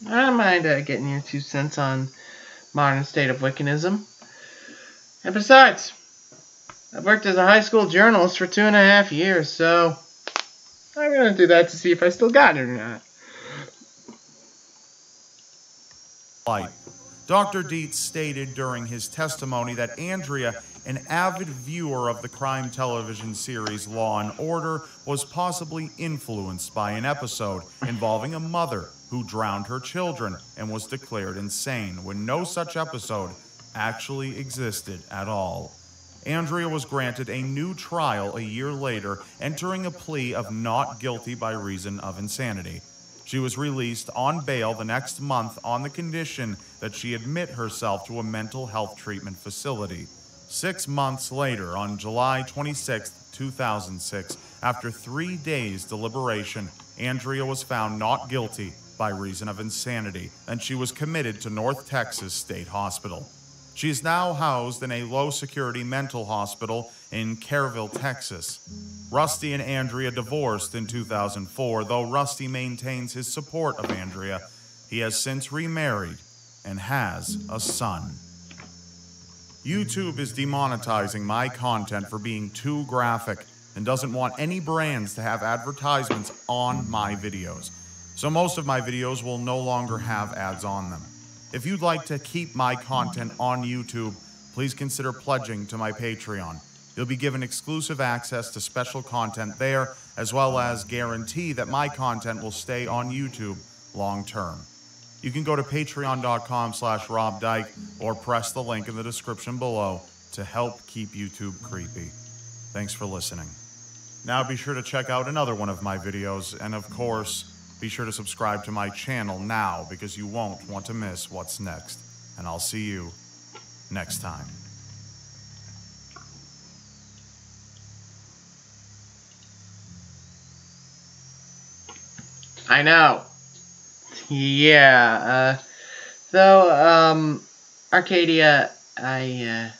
don't mind getting your 2 cents on modern state of Wiccanism. And besides, I've worked as a high school journalist for 2.5 years, so I'm going to do that to see if I still got it or not. Dr. Dietz stated during his testimony that Andrea, an avid viewer of the crime television series Law and Order, was possibly influenced by an episode involving a mother who drowned her children and was declared insane when no such episode actually existed at all. Andrea was granted a new trial a year later, entering a plea of not guilty by reason of insanity. She was released on bail the next month on the condition that she admit herself to a mental health treatment facility. 6 months later, on July 26, 2006, after 3 days' deliberation, Andrea was found not guilty by reason of insanity, and she was committed to North Texas State Hospital. She is now housed in a low-security mental hospital in Kerrville, Texas. Rusty and Andrea divorced in 2004, though Rusty maintains his support of Andrea. He has since remarried and has a son. YouTube is demonetizing my content for being too graphic and doesn't want any brands to have advertisements on my videos. So most of my videos will no longer have ads on them. If you'd like to keep my content on YouTube, please consider pledging to my Patreon. You'll be given exclusive access to special content there, as well as guarantee that my content will stay on YouTube long term. You can go to patreon.com/RobDyke or press the link in the description below to help keep YouTube creepy. Thanks for listening. Now be sure to check out another one of my videos, and of course, be sure to subscribe to my channel now because you won't want to miss what's next. And I'll see you next time. I know. Yeah, Arcadia, I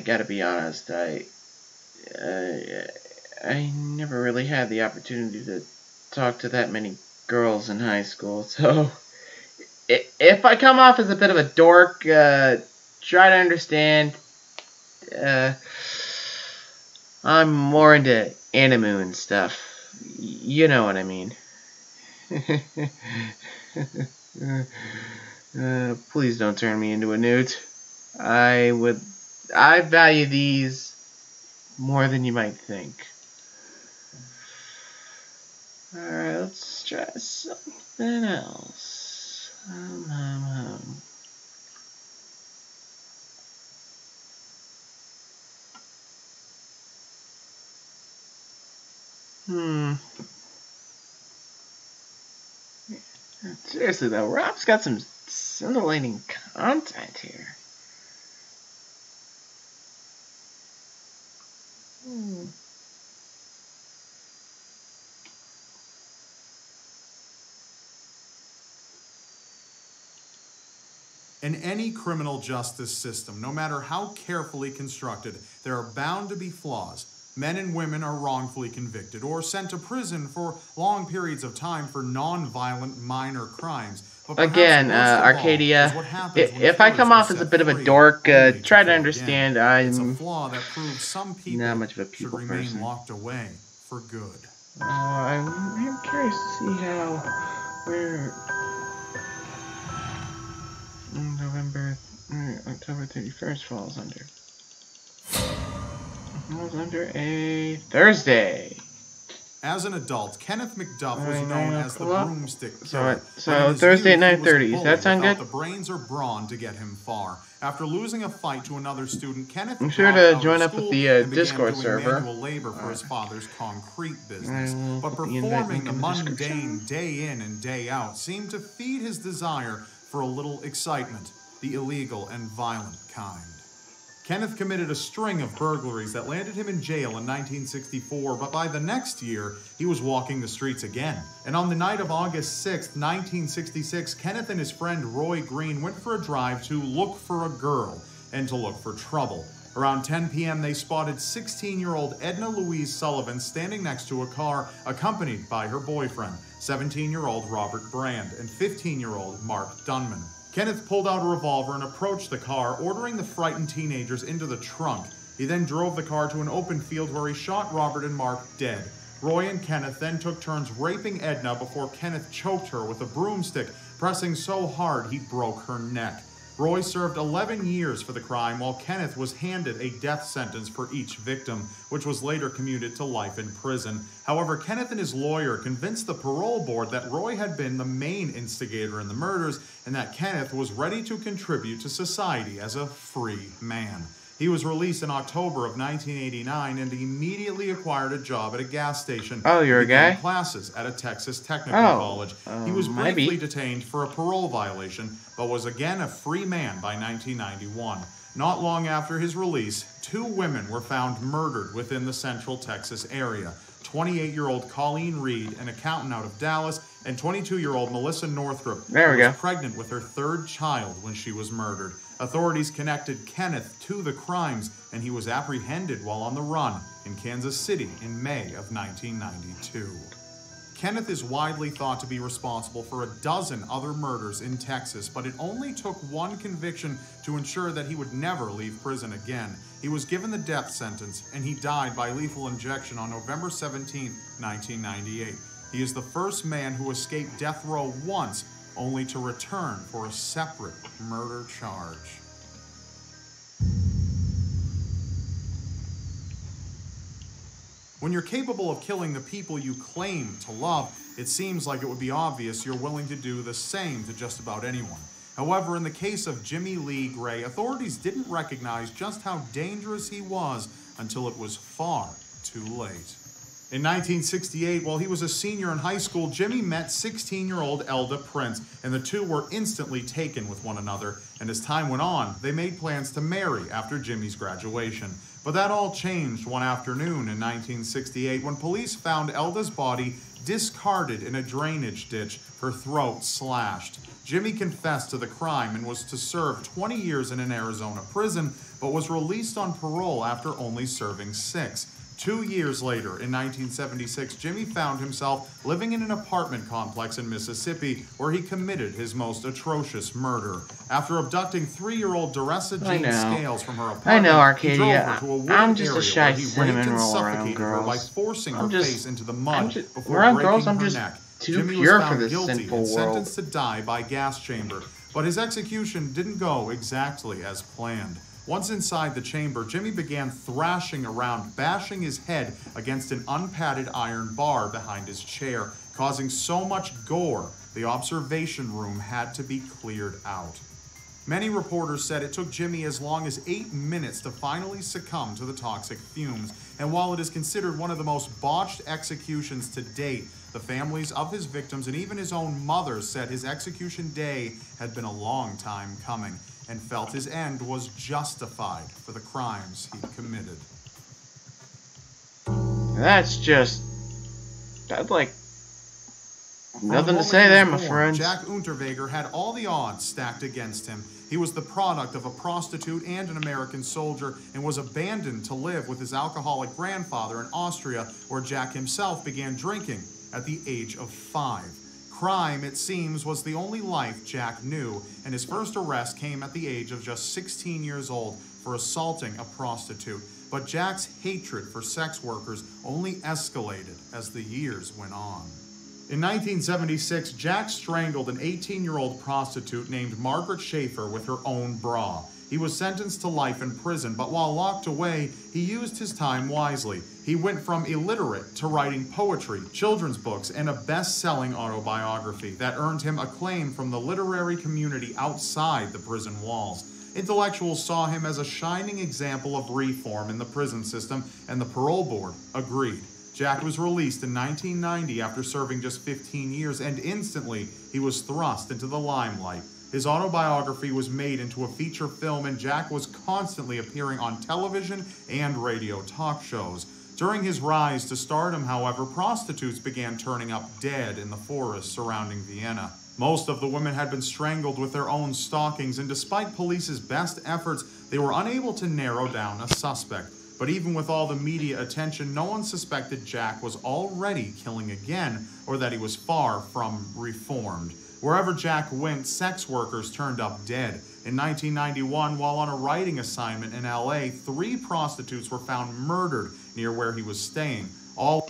gotta be honest, I never really had the opportunity to talk to that many girls in high school, so if I come off as a bit of a dork, try to understand. I'm more into anime and stuff. You know what I mean. Please don't turn me into a newt. I value these more than you might think. Alright, let's try something else. Seriously though, Rob's got some scintillating content here. In any criminal justice system, no matter how carefully constructed, there are bound to be flaws. Men and women are wrongfully convicted or sent to prison for long periods of time for non-violent minor crimes. Again, Arcadia, if I come off as a bit of a dork, try to understand I'm not much of a people person. Locked away for good. I'm curious to see how October 31st falls under. It was under a Thursday. As an adult, Kenneth McDuff was known as the broomstick killer. So Thursday at 9:30. Does that sound good? The brains or brawn to get him far. After losing a fight to another student, Kenneth I'm sure to join up with the Discord server. Labor for his father's concrete business, but performing the mundane day in and day out seemed to feed his desire for a little excitement. the illegal and violent kind. Kenneth committed a string of burglaries that landed him in jail in 1964, but by the next year, he was walking the streets again. And on the night of August 6, 1966, Kenneth and his friend Roy Green went for a drive to look for a girl and to look for trouble. Around 10 p.m., they spotted 16-year-old Edna Louise Sullivan standing next to a car, accompanied by her boyfriend, 17-year-old Robert Brand, and 15-year-old Mark Dunman. Kenneth pulled out a revolver and approached the car, ordering the frightened teenagers into the trunk. He then drove the car to an open field where he shot Robert and Mark dead. Roy and Kenneth then took turns raping Edna before Kenneth choked her with a broomstick, pressing so hard he broke her neck. Roy served 11 years for the crime, while Kenneth was handed a death sentence for each victim, which was later commuted to life in prison. However, Kenneth and his lawyer convinced the parole board that Roy had been the main instigator in the murders and that Kenneth was ready to contribute to society as a free man. He was released in October of 1989 and immediately acquired a job at a gas station. Oh, you're a guy? Classes at a Texas technical college. He was briefly detained for a parole violation, but was again a free man by 1991. Not long after his release, 2 women were found murdered within the central Texas area. 28-year-old Colleen Reed, an accountant out of Dallas, and 22-year-old Melissa Northrup, who was pregnant with her 3rd child when she was murdered. Authorities connected Kenneth to the crimes, and he was apprehended while on the run in Kansas City in May of 1992. Kenneth is widely thought to be responsible for a dozen other murders in Texas, but it only took one conviction to ensure that he would never leave prison again. He was given the death sentence, and he died by lethal injection on November 17, 1998. He is the first man who escaped death row once, only to return for a separate murder charge. When you're capable of killing the people you claim to love, it seems like it would be obvious you're willing to do the same to just about anyone. However, in the case of Jimmy Lee Gray, authorities didn't recognize just how dangerous he was until it was far too late. In 1968, while he was a senior in high school, Jimmy met 16-year-old Elda Prince, and the two were instantly taken with one another, and as time went on, they made plans to marry after Jimmy's graduation. But that all changed one afternoon in 1968 when police found Elda's body discarded in a drainage ditch, her throat slashed. Jimmy confessed to the crime and was to serve 20 years in an Arizona prison, but was released on parole after only serving 6. 2 years later, in 1976, Jimmy found himself living in an apartment complex in Mississippi where he committed his most atrocious murder. After abducting 3-year-old Duressa Jean Scales from her apartment, I know, Arcadia. he drove her to a wooded I'm just area a shy where he cinnamon raped and roll suffocated around her by girls. forcing her face into the mud before around breaking girls, I'm her just neck. too Jimmy pure was for found this guilty sinful and world. sentenced to die by gas chamber, but his execution didn't go exactly as planned. Once inside the chamber, Jimmy began thrashing around, bashing his head against an unpadded iron bar behind his chair, causing so much gore, the observation room had to be cleared out. Many reporters said it took Jimmy as long as 8 minutes to finally succumb to the toxic fumes, and while it is considered one of the most botched executions to date, the families of his victims and even his own mother said his execution day had been a long time coming, and felt his end was justified for the crimes he committed. That's like nothing to say there, my friend. Jack Unterweger had all the odds stacked against him. He was the product of a prostitute and an American soldier and was abandoned to live with his alcoholic grandfather in Austria, where Jack himself began drinking at the age of 5. Crime, it seems, was the only life Jack knew, and his first arrest came at the age of just 16 years old for assaulting a prostitute. But Jack's hatred for sex workers only escalated as the years went on. In 1976, Jack strangled an 18-year-old prostitute named Margaret Schaefer with her own bra. He was sentenced to life in prison, but while locked away, he used his time wisely. He went from illiterate to writing poetry, children's books, and a best-selling autobiography that earned him acclaim from the literary community outside the prison walls. Intellectuals saw him as a shining example of reform in the prison system, and the parole board agreed. Jack was released in 1990 after serving just 15 years, and instantly he was thrust into the limelight. His autobiography was made into a feature film, and Jack was constantly appearing on television and radio talk shows. During his rise to stardom, however, prostitutes began turning up dead in the forests surrounding Vienna. Most of the women had been strangled with their own stockings, and despite police's best efforts, they were unable to narrow down a suspect. But even with all the media attention, no one suspected Jack was already killing again, or that he was far from reformed. Wherever Jack went, sex workers turned up dead. In 1991, while on a writing assignment in LA, 3 prostitutes were found murdered near where he was staying. All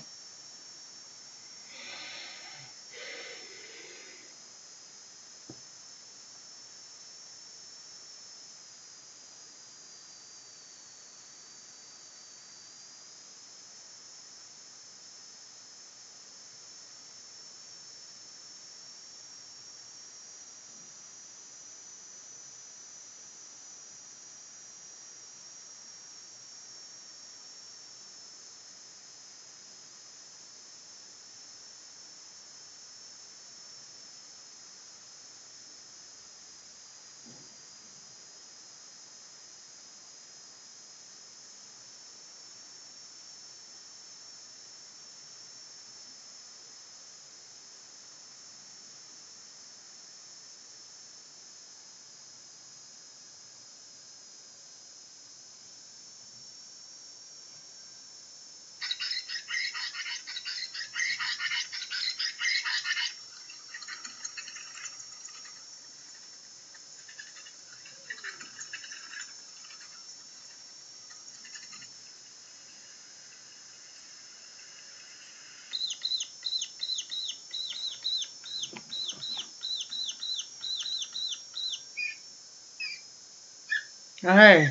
Hey.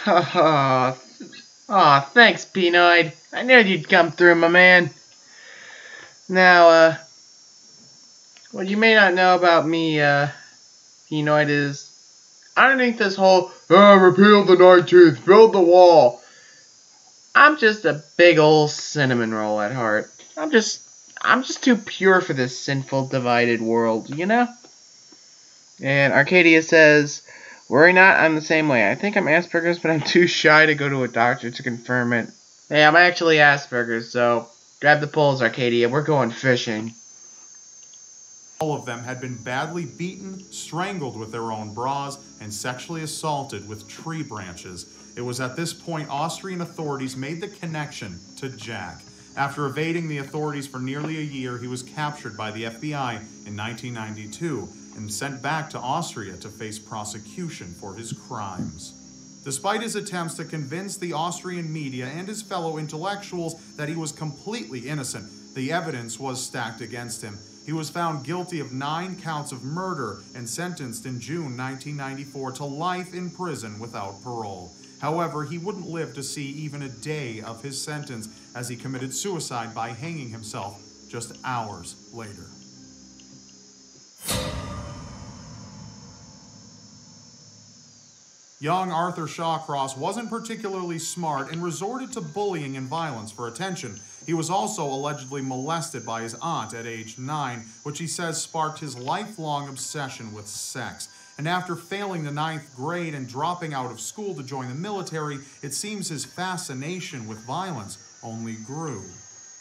Oh, thanks, Pnoid. I knew you'd come through, my man. Now, what you may not know about me, Pnoid, is underneath this whole, repeal the 19th, build the wall, I'm just a big old cinnamon roll at heart. I'm just too pure for this sinful, divided world, you know? And Arcadia says, worry not, I'm the same way. I think I'm Asperger's, but I'm too shy to go to a doctor to confirm it. Hey, I'm actually Asperger's, so grab the poles, Arcadia. We're going fishing. All of them had been badly beaten, strangled with their own bras, and sexually assaulted with tree branches. It was at this point Austrian authorities made the connection to Jack. After evading the authorities for nearly a year, he was captured by the FBI in 1992 and sent back to Austria to face prosecution for his crimes. Despite his attempts to convince the Austrian media and his fellow intellectuals that he was completely innocent, the evidence was stacked against him. He was found guilty of 9 counts of murder and sentenced in June 1994 to life in prison without parole. However, he wouldn't live to see even a day of his sentence, as he committed suicide by hanging himself just hours later. Young Arthur Shawcross wasn't particularly smart and resorted to bullying and violence for attention. He was also allegedly molested by his aunt at age 9, which he says sparked his lifelong obsession with sex. And after failing the 9th grade and dropping out of school to join the military, it seems his fascination with violence only grew.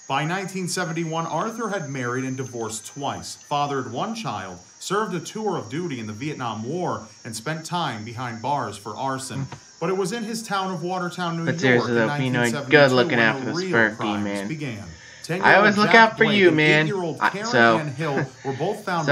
By 1971, Arthur had married and divorced twice, fathered 1 child, served a tour of duty in the Vietnam War, and spent time behind bars for arson. But it was in his town of Watertown, New York, in 1972 good looking out for when the the real Sperg crimes man. began. I always look out for you, man. So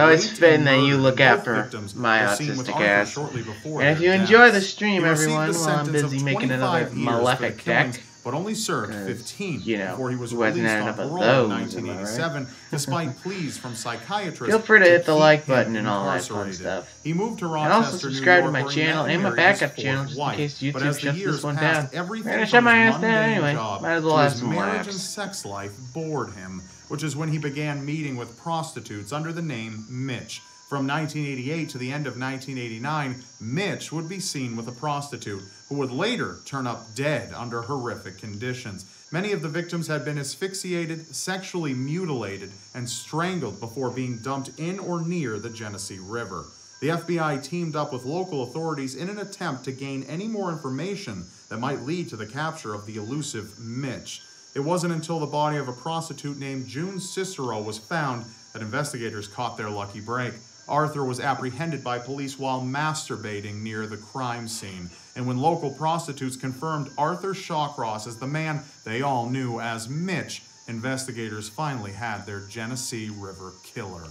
it's fitting that you look out for my autistic ass. And if you enjoy the stream, everyone, while I'm busy making another Malefic deck, but only served 15 before he was who hasn't released had on enough of parole in those, 1987, despite pleas from psychiatrists. feel free to hit the keep like him button and all that fun incarcerated. stuff. He moved to And Rochester, also subscribe to New York, my where he channel met and my and married his backup channel, fourth just in wife. case But YouTube as the shuts years this one passed, down. everything We're gonna from shut my his ass down mundane anyway. job Might as well to have his some marriage and laughs. sex life bored him, which is when he began meeting with prostitutes under the name Mitch. From 1988 to the end of 1989, Mitch would be seen with a prostitute, who would later turn up dead under horrific conditions. Many of the victims had been asphyxiated, sexually mutilated, and strangled before being dumped in or near the Genesee River. The FBI teamed up with local authorities in an attempt to gain any more information that might lead to the capture of the elusive Mitch. It wasn't until the body of a prostitute named June Cicero was found that investigators caught their lucky break. Arthur was apprehended by police while masturbating near the crime scene, and when local prostitutes confirmed Arthur Shawcross as the man they all knew as Mitch, investigators finally had their Genesee River killer.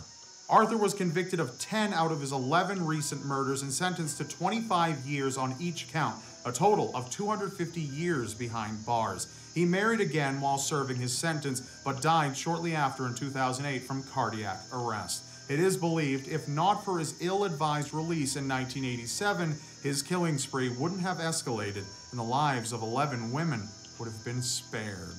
Arthur was convicted of 10 out of his 11 recent murders and sentenced to 25 years on each count, a total of 250 years behind bars. He married again while serving his sentence, but died shortly after in 2008 from cardiac arrest. It is believed, if not for his ill-advised release in 1987, his killing spree wouldn't have escalated and the lives of 11 women would have been spared.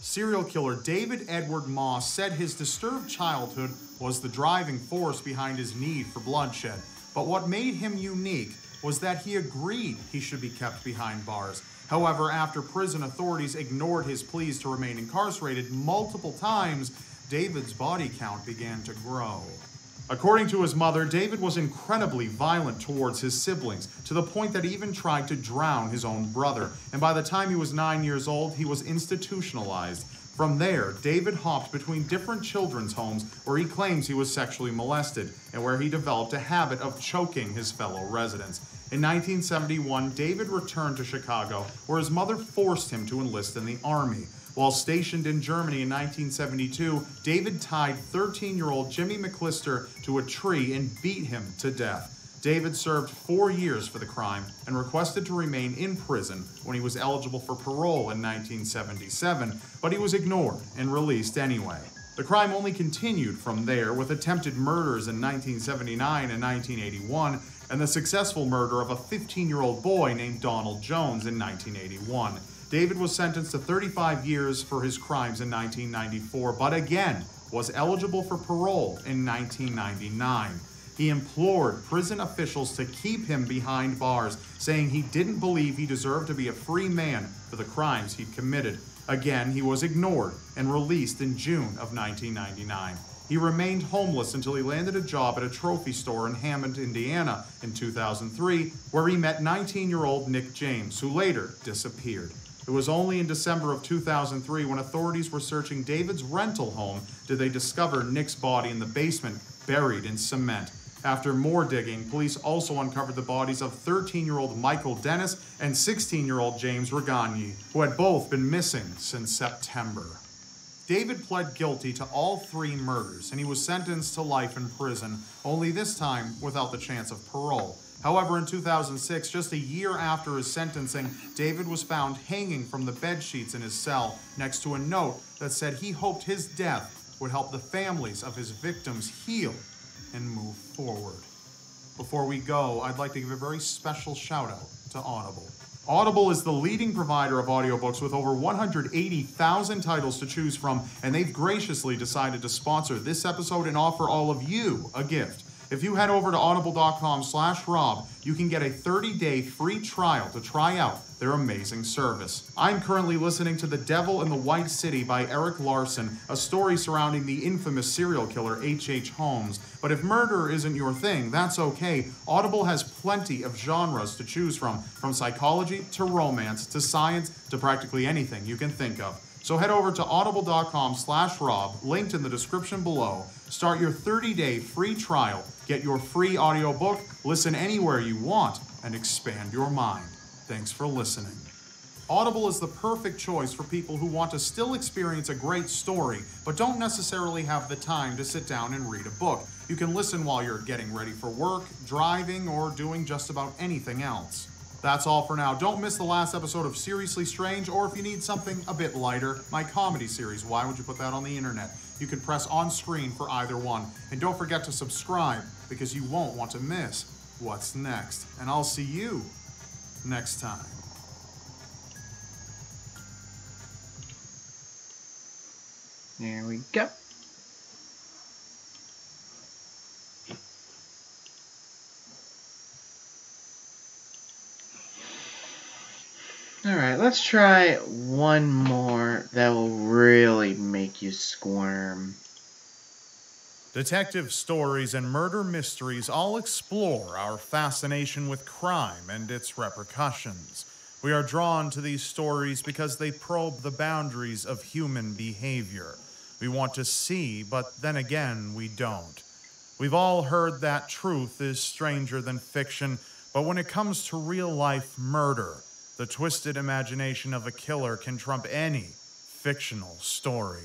Serial killer David Edward Moss said his disturbed childhood was the driving force behind his need for bloodshed. But what made him unique was that he agreed he should be kept behind bars. However, after prison authorities ignored his pleas to remain incarcerated multiple times, David's body count began to grow. According to his mother, David was incredibly violent towards his siblings, to the point that he even tried to drown his own brother, and by the time he was 9 years old, he was institutionalized. From there, David hopped between different children's homes where he claims he was sexually molested, and where he developed a habit of choking his fellow residents. In 1971, David returned to Chicago, where his mother forced him to enlist in the Army. While stationed in Germany in 1972, David tied 13-year-old Jimmy McClister to a tree and beat him to death. David served 4 years for the crime and requested to remain in prison when he was eligible for parole in 1977, but he was ignored and released anyway. The crime only continued from there, with attempted murders in 1979 and 1981, and the successful murder of a 15-year-old boy named Donald Jones in 1981. David was sentenced to 35 years for his crimes in 1994, but again was eligible for parole in 1999. He implored prison officials to keep him behind bars, saying he didn't believe he deserved to be a free man for the crimes he'd committed. Again, he was ignored and released in June of 1999. He remained homeless until he landed a job at a trophy store in Hammond, Indiana in 2003, where he met 19-year-old Nick James, who later disappeared. It was only in December of 2003, when authorities were searching David's rental home, did they discover Nick's body in the basement, buried in cement. After more digging, police also uncovered the bodies of 13-year-old Michael Dennis and 16-year-old James Regagni, who had both been missing since September. David pled guilty to all 3 murders, and he was sentenced to life in prison, only this time without the chance of parole. However, in 2006, just a year after his sentencing, David was found hanging from the bedsheets in his cell next to a note that said he hoped his death would help the families of his victims heal and move forward. Before we go, I'd like to give a very special shout out to Audible. Audible is the leading provider of audiobooks with over 180,000 titles to choose from, and they've graciously decided to sponsor this episode and offer all of you a gift. If you head over to audible.com/Rob, you can get a 30-day free trial to try out their amazing service. I'm currently listening to The Devil in the White City by Eric Larson, a story surrounding the infamous serial killer H.H. Holmes. But if murder isn't your thing, that's okay. Audible has plenty of genres to choose from psychology to romance to science to practically anything you can think of. So head over to audible.com/Rob, linked in the description below. Start your 30-day free trial, get your free audiobook, listen anywhere you want, and expand your mind. Thanks for listening. Audible is the perfect choice for people who want to still experience a great story, but don't necessarily have the time to sit down and read a book. You can listen while you're getting ready for work, driving, or doing just about anything else. That's all for now. Don't miss the last episode of Seriously Strange, or if you need something a bit lighter, my comedy series, Why Would You Put That on the Internet? You can press on screen for either one. And don't forget to subscribe, because you won't want to miss what's next. And I'll see you next time. There we go. Alright, let's try one more that will really make you squirm. Detective stories and murder mysteries all explore our fascination with crime and its repercussions. We are drawn to these stories because they probe the boundaries of human behavior. We want to see, but then again, we don't. We've all heard that truth is stranger than fiction, but when it comes to real-life murder, the twisted imagination of a killer can trump any fictional story.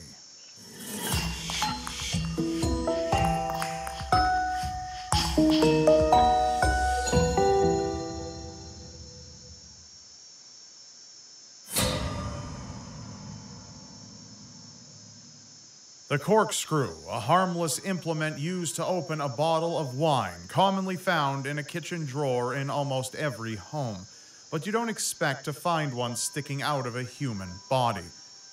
The corkscrew, a harmless implement used to open a bottle of wine, commonly found in a kitchen drawer in almost every home. But you don't expect to find one sticking out of a human body.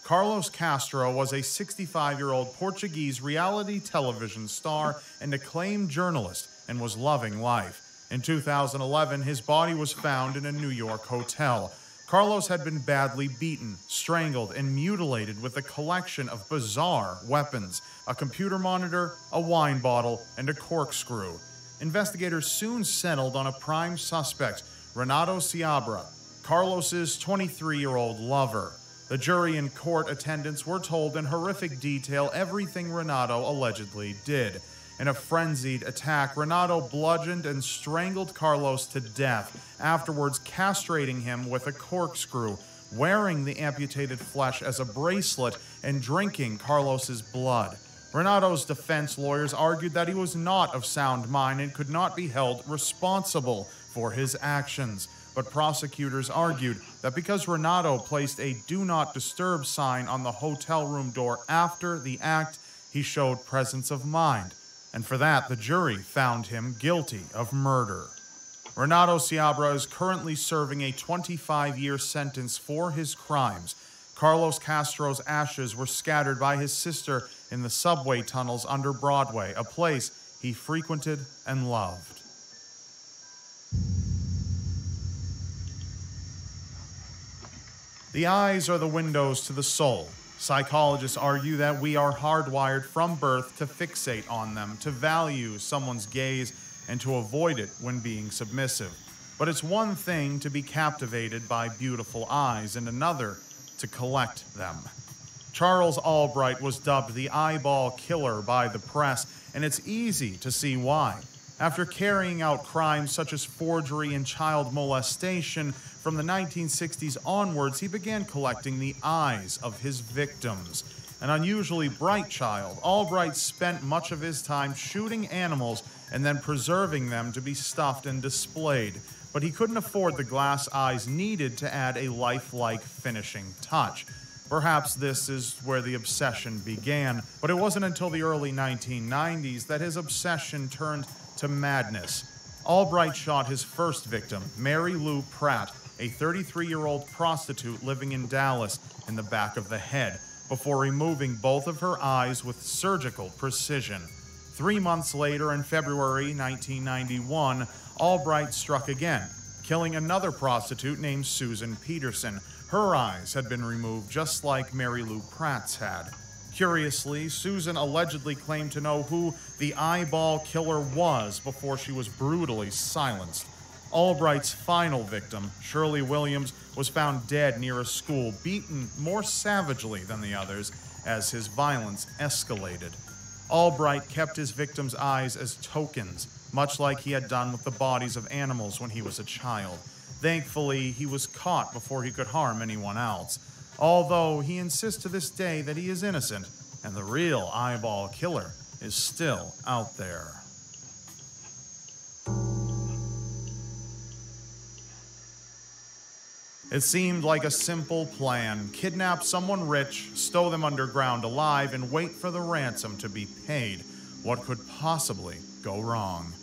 Carlos Castro was a 65-year-old Portuguese reality television star and acclaimed journalist and was loving life. In 2011, his body was found in a New York hotel. Carlos had been badly beaten, strangled, and mutilated with a collection of bizarre weapons: a computer monitor, a wine bottle, and a corkscrew. Investigators soon settled on a prime suspect, Renato Seabra, Carlos's 23-year-old lover. The jury and court attendants were told in horrific detail everything Renato allegedly did. In a frenzied attack, Renato bludgeoned and strangled Carlos to death, afterwards castrating him with a corkscrew, wearing the amputated flesh as a bracelet, and drinking Carlos's blood. Renato's defense lawyers argued that he was not of sound mind and could not be held responsible for his actions. But prosecutors argued that because Renato placed a "Do Not Disturb" sign on the hotel room door after the act, he showed presence of mind. And for that, the jury found him guilty of murder. Renato Seabra is currently serving a 25-year sentence for his crimes. Carlos Castro's ashes were scattered by his sister in the subway tunnels under Broadway, a place he frequented and loved. The eyes are the windows to the soul. Psychologists argue that we are hardwired from birth to fixate on them, to value someone's gaze, and to avoid it when being submissive. But it's one thing to be captivated by beautiful eyes, and another to collect them. Charles Albright was dubbed the eyeball killer by the press, and it's easy to see why. After carrying out crimes such as forgery and child molestation, from the 1960s onwards, he began collecting the eyes of his victims. An unusually bright child, Albright spent much of his time shooting animals and then preserving them to be stuffed and displayed. But he couldn't afford the glass eyes needed to add a lifelike finishing touch. Perhaps this is where the obsession began, but it wasn't until the early 1990s that his obsession turned to madness. Albright shot his first victim, Mary Lou Pratt, a 33-year-old prostitute living in Dallas, in the back of the head, before removing both of her eyes with surgical precision. 3 months later, in February 1991, Albright struck again, killing another prostitute named Susan Peterson. Her eyes had been removed just like Mary Lou Pratt's had. Curiously, Susan allegedly claimed to know who the eyeball killer was before she was brutally silenced. Albright's final victim, Shirley Williams, was found dead near a school, beaten more savagely than the others as his violence escalated. Albright kept his victims' eyes as tokens, much like he had done with the bodies of animals when he was a child. Thankfully, he was caught before he could harm anyone else, although he insists to this day that he is innocent, and the real eyeball killer is still out there. It seemed like a simple plan: kidnap someone rich, stow them underground alive, and wait for the ransom to be paid. What could possibly go wrong?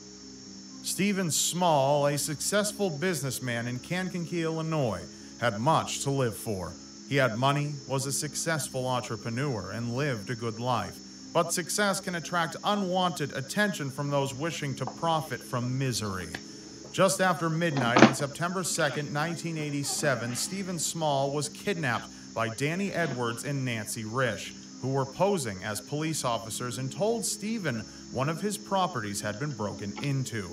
Stephen Small, a successful businessman in Kankakee, Illinois, had much to live for. He had money, was a successful entrepreneur, and lived a good life. But success can attract unwanted attention from those wishing to profit from misery. Just after midnight on September 2nd, 1987, Stephen Small was kidnapped by Danny Edwards and Nancy Risch, who were posing as police officers and told Stephen one of his properties had been broken into.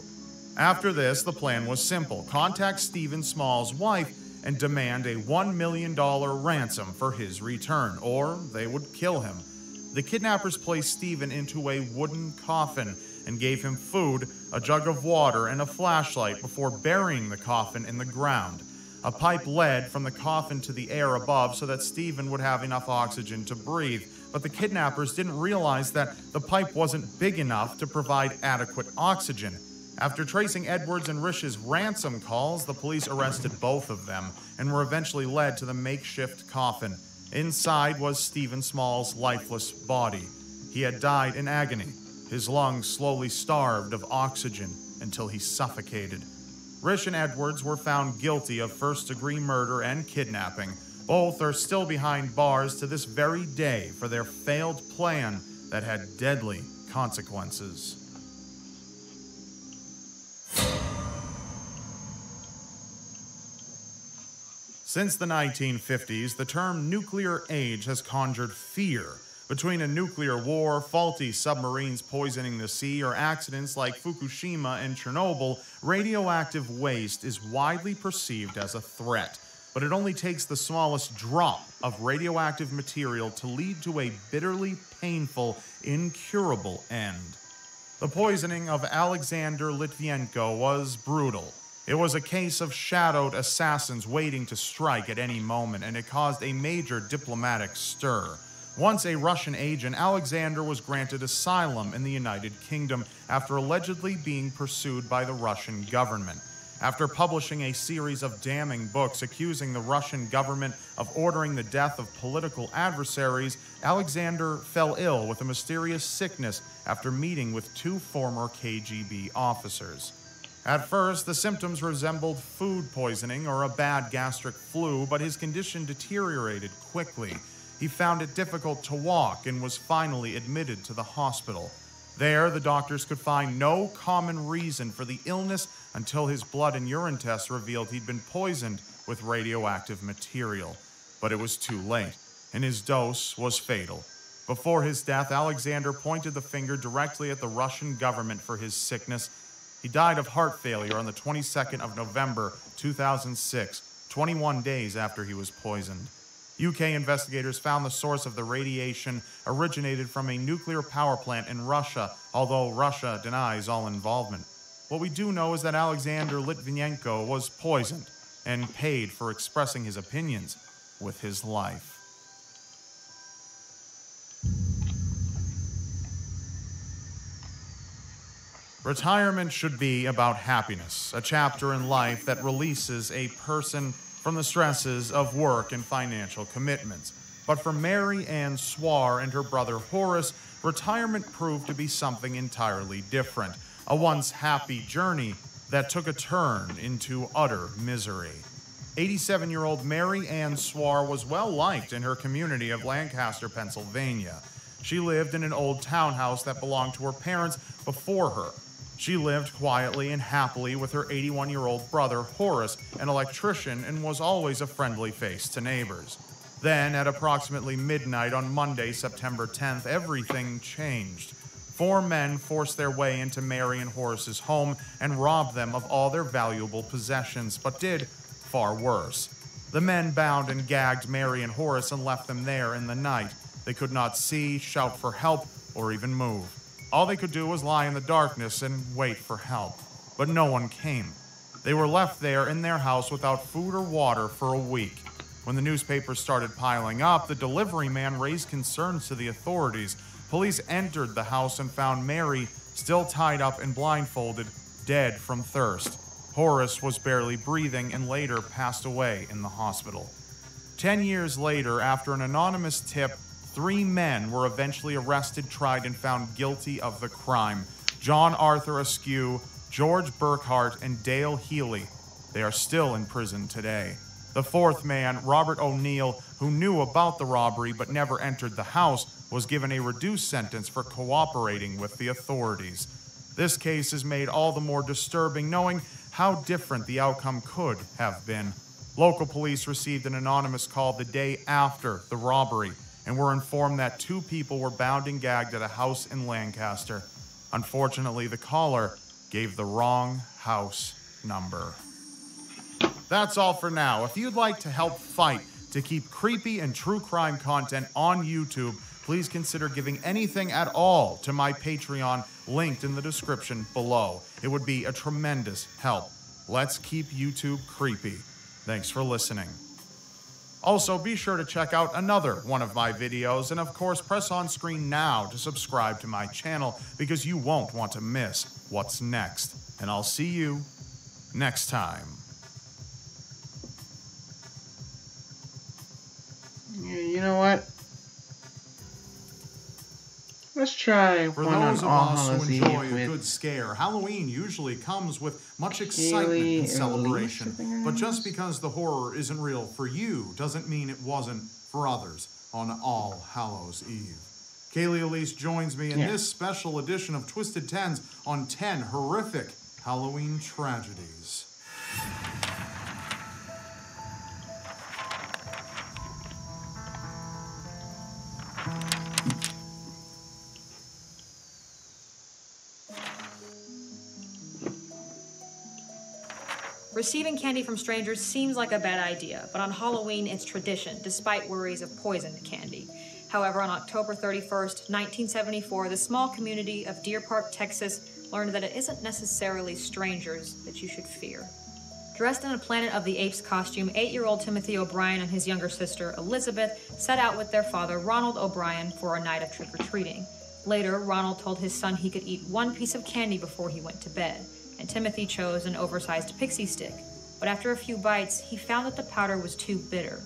After this, the plan was simple: contact Stephen Small's wife and demand a $1 million ransom for his return, or they would kill him. The kidnappers placed Stephen into a wooden coffin and gave him food, a jug of water, and a flashlight before burying the coffin in the ground. A pipe led from the coffin to the air above so that Stephen would have enough oxygen to breathe, but the kidnappers didn't realize that the pipe wasn't big enough to provide adequate oxygen. After tracing Edwards and Risch's ransom calls, the police arrested both of them and were eventually led to the makeshift coffin. Inside was Stephen Small's lifeless body. He had died in agony, his lungs slowly starved of oxygen until he suffocated. Risch and Edwards were found guilty of first-degree murder and kidnapping. Both are still behind bars to this very day for their failed plan that had deadly consequences. Since the 1950s, the term nuclear age has conjured fear. Between a nuclear war, faulty submarines poisoning the sea, or accidents like Fukushima and Chernobyl, radioactive waste is widely perceived as a threat. But it only takes the smallest drop of radioactive material to lead to a bitterly painful, incurable end. The poisoning of Alexander Litvinenko was brutal. It was a case of shadowed assassins waiting to strike at any moment, and it caused a major diplomatic stir. Once a Russian agent, Alexander was granted asylum in the United Kingdom after allegedly being pursued by the Russian government. After publishing a series of damning books accusing the Russian government of ordering the death of political adversaries, Alexander fell ill with a mysterious sickness after meeting with two former KGB officers. At first, the symptoms resembled food poisoning or a bad gastric flu, but his condition deteriorated quickly. He found it difficult to walk and was finally admitted to the hospital. There, the doctors could find no common reason for the illness until his blood and urine tests revealed he'd been poisoned with radioactive material. But it was too late, and his dose was fatal. Before his death, Alexander pointed the finger directly at the Russian government for his sickness. He died of heart failure on the 22nd of November, 2006, 21 days after he was poisoned. UK investigators found the source of the radiation originated from a nuclear power plant in Russia, although Russia denies all involvement. What we do know is that Alexander Litvinenko was poisoned and paid for expressing his opinions with his life. Retirement should be about happiness, a chapter in life that releases a person from the stresses of work and financial commitments. But for Mary Ann Swar and her brother Horace, retirement proved to be something entirely different, a once happy journey that took a turn into utter misery. 87-year-old Mary Ann Swar was well liked in her community of Lancaster, Pennsylvania. She lived in an old townhouse that belonged to her parents before her. She lived quietly and happily with her 81-year-old brother, Horace, an electrician, and was always a friendly face to neighbors. Then, at approximately midnight on Monday, September 10th, everything changed. 4 men forced their way into Mary and Horace's home and robbed them of all their valuable possessions, but did far worse. The men bound and gagged Mary and Horace and left them there in the night. They could not see, shout for help, or even move. All they could do was lie in the darkness and wait for help. But no one came. They were left there in their house without food or water for a week. When the newspapers started piling up, the delivery man raised concerns to the authorities. Police entered the house and found Mary still tied up and blindfolded, dead from thirst. Horace was barely breathing and later passed away in the hospital. 10 years later, after an anonymous tip, 3 men were eventually arrested, tried, and found guilty of the crime. John Arthur Askew, George Burkhart, and Dale Healy. They are still in prison today. The 4th man, Robert O'Neill, who knew about the robbery but never entered the house, was given a reduced sentence for cooperating with the authorities. This case is made all the more disturbing knowing how different the outcome could have been. Local police received an anonymous call the day after the robbery and were informed that 2 people were bound and gagged at a house in Lancaster. Unfortunately, the caller gave the wrong house number. That's all for now. If you'd like to help fight to keep creepy and true crime content on YouTube, please consider giving anything at all to my Patreon, linked in the description below. It would be a tremendous help. Let's keep YouTube creepy. Thanks for listening. Also, be sure to check out another one of my videos, and of course, press on screen now to subscribe to my channel, because you won't want to miss what's next. And I'll see you next time. Yeah, you know what? Let's try For one on those of All us who Hallows enjoy Eve a with good scare, Halloween usually comes with much excitement Kaylee and or celebration. Elise, I think her But name just is. because the horror isn't real for you doesn't mean it wasn't for others on All Hallows Eve. Kaylee Elise joins me in this special edition of Twisted Tens on 10 horrific Halloween tragedies. Receiving candy from strangers seems like a bad idea, but on Halloween it's tradition, despite worries of poisoned candy. However, on October 31st, 1974, the small community of Deer Park, Texas, learned that it isn't necessarily strangers that you should fear. Dressed in a Planet of the Apes costume, 8-year-old Timothy O'Brien and his younger sister, Elizabeth, set out with their father, Ronald O'Brien, for a night of trick-or-treating. Later, Ronald told his son he could eat 1 piece of candy before he went to bed, and Timothy chose an oversized pixie stick. But after a few bites, he found that the powder was too bitter.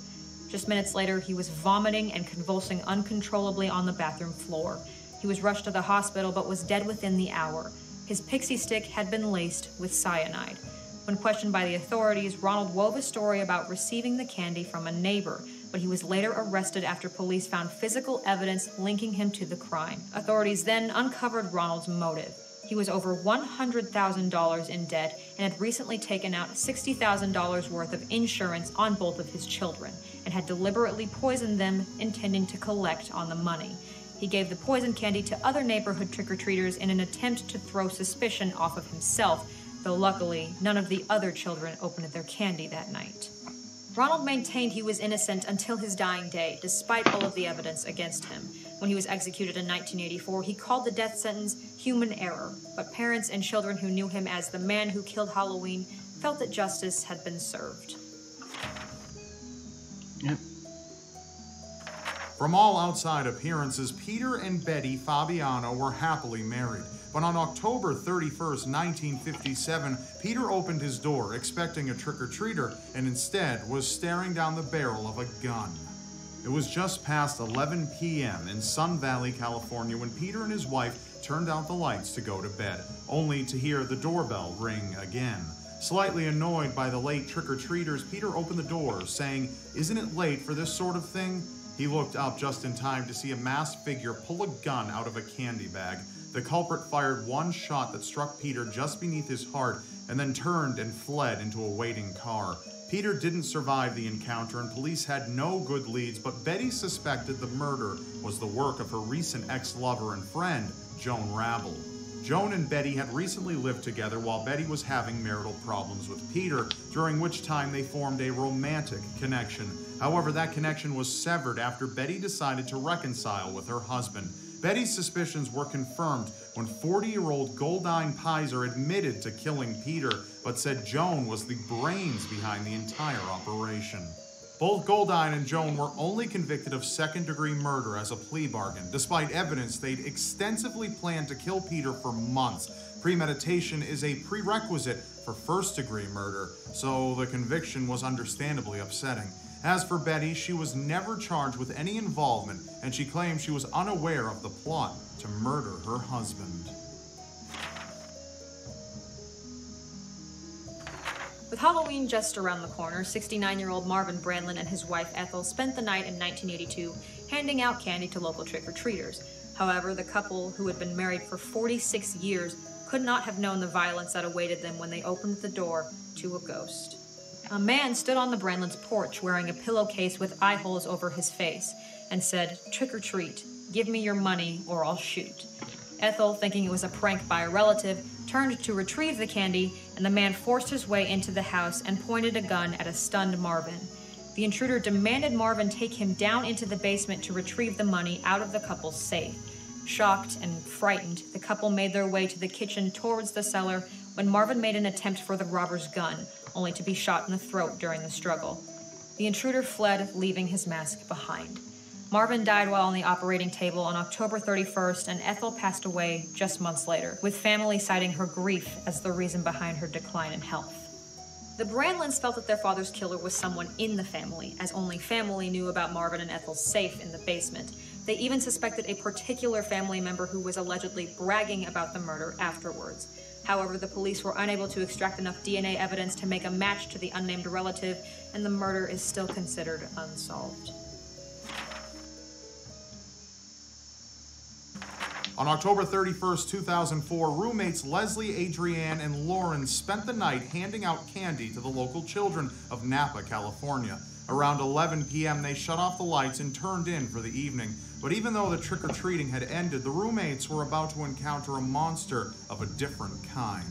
Just minutes later, he was vomiting and convulsing uncontrollably on the bathroom floor. He was rushed to the hospital, but was dead within the hour. His pixie stick had been laced with cyanide. When questioned by the authorities, Ronald wove a story about receiving the candy from a neighbor, but he was later arrested after police found physical evidence linking him to the crime. Authorities then uncovered Ronald's motive. He was over $100,000 in debt and had recently taken out $60,000 worth of insurance on both of his children and had deliberately poisoned them, intending to collect on the money. He gave the poison candy to other neighborhood trick-or-treaters in an attempt to throw suspicion off of himself, though luckily none of the other children opened their candy that night. Ronald maintained he was innocent until his dying day, despite all of the evidence against him. When he was executed in 1984, he called the death sentence human error, but parents and children who knew him as the man who killed Halloween felt that justice had been served. Yep. From all outside appearances, Peter and Betty Fabiano were happily married. But on October 31st, 1957, Peter opened his door expecting a trick-or-treater and instead was staring down the barrel of a gun. It was just past 11 p.m. in Sun Valley, California, when Peter and his wife turned out the lights to go to bed, only to hear the doorbell ring again. Slightly annoyed by the late trick-or-treaters, Peter opened the door, saying, "Isn't it late for this sort of thing?" He looked up just in time to see a masked figure pull a gun out of a candy bag. The culprit fired one shot that struck Peter just beneath his heart and then turned and fled into a waiting car. Peter didn't survive the encounter and police had no good leads, but Betty suspected the murder was the work of her recent ex-lover and friend, Joan Rabble. Joan and Betty had recently lived together while Betty was having marital problems with Peter, during which time they formed a romantic connection. However, that connection was severed after Betty decided to reconcile with her husband. Betty's suspicions were confirmed when 40-year-old Goldine Pizer admitted to killing Peter, but said Joan was the brains behind the entire operation. Both Goldine and Joan were only convicted of second-degree murder as a plea bargain, despite evidence they'd extensively planned to kill Peter for months. Premeditation is a prerequisite for first-degree murder, so the conviction was understandably upsetting. As for Betty, she was never charged with any involvement, and she claimed she was unaware of the plot to murder her husband. With Halloween just around the corner, 69-year-old Marvin Brandlin and his wife Ethel spent the night in 1982 handing out candy to local trick-or-treaters. However, the couple, who had been married for 46 years, could not have known the violence that awaited them when they opened the door to a ghost. A man stood on the Brandlins' porch wearing a pillowcase with eye holes over his face and said, "Trick or treat, give me your money or I'll shoot." Ethel, thinking it was a prank by a relative, turned to retrieve the candy, and the man forced his way into the house and pointed a gun at a stunned Marvin. The intruder demanded Marvin take him down into the basement to retrieve the money out of the couple's safe. Shocked and frightened, the couple made their way to the kitchen towards the cellar when Marvin made an attempt for the robber's gun, only to be shot in the throat during the struggle. The intruder fled, leaving his mask behind. Marvin died while on the operating table on October 31st, and Ethel passed away just months later, with family citing her grief as the reason behind her decline in health. The Brandlins felt that their father's killer was someone in the family, as only family knew about Marvin and Ethel's safe in the basement. They even suspected a particular family member who was allegedly bragging about the murder afterwards. However, the police were unable to extract enough DNA evidence to make a match to the unnamed relative, and the murder is still considered unsolved. On October 31st, 2004, roommates Leslie, Adrienne, and Lauren spent the night handing out candy to the local children of Napa, California. Around 11 p.m., they shut off the lights and turned in for the evening. But even though the trick-or-treating had ended, the roommates were about to encounter a monster of a different kind.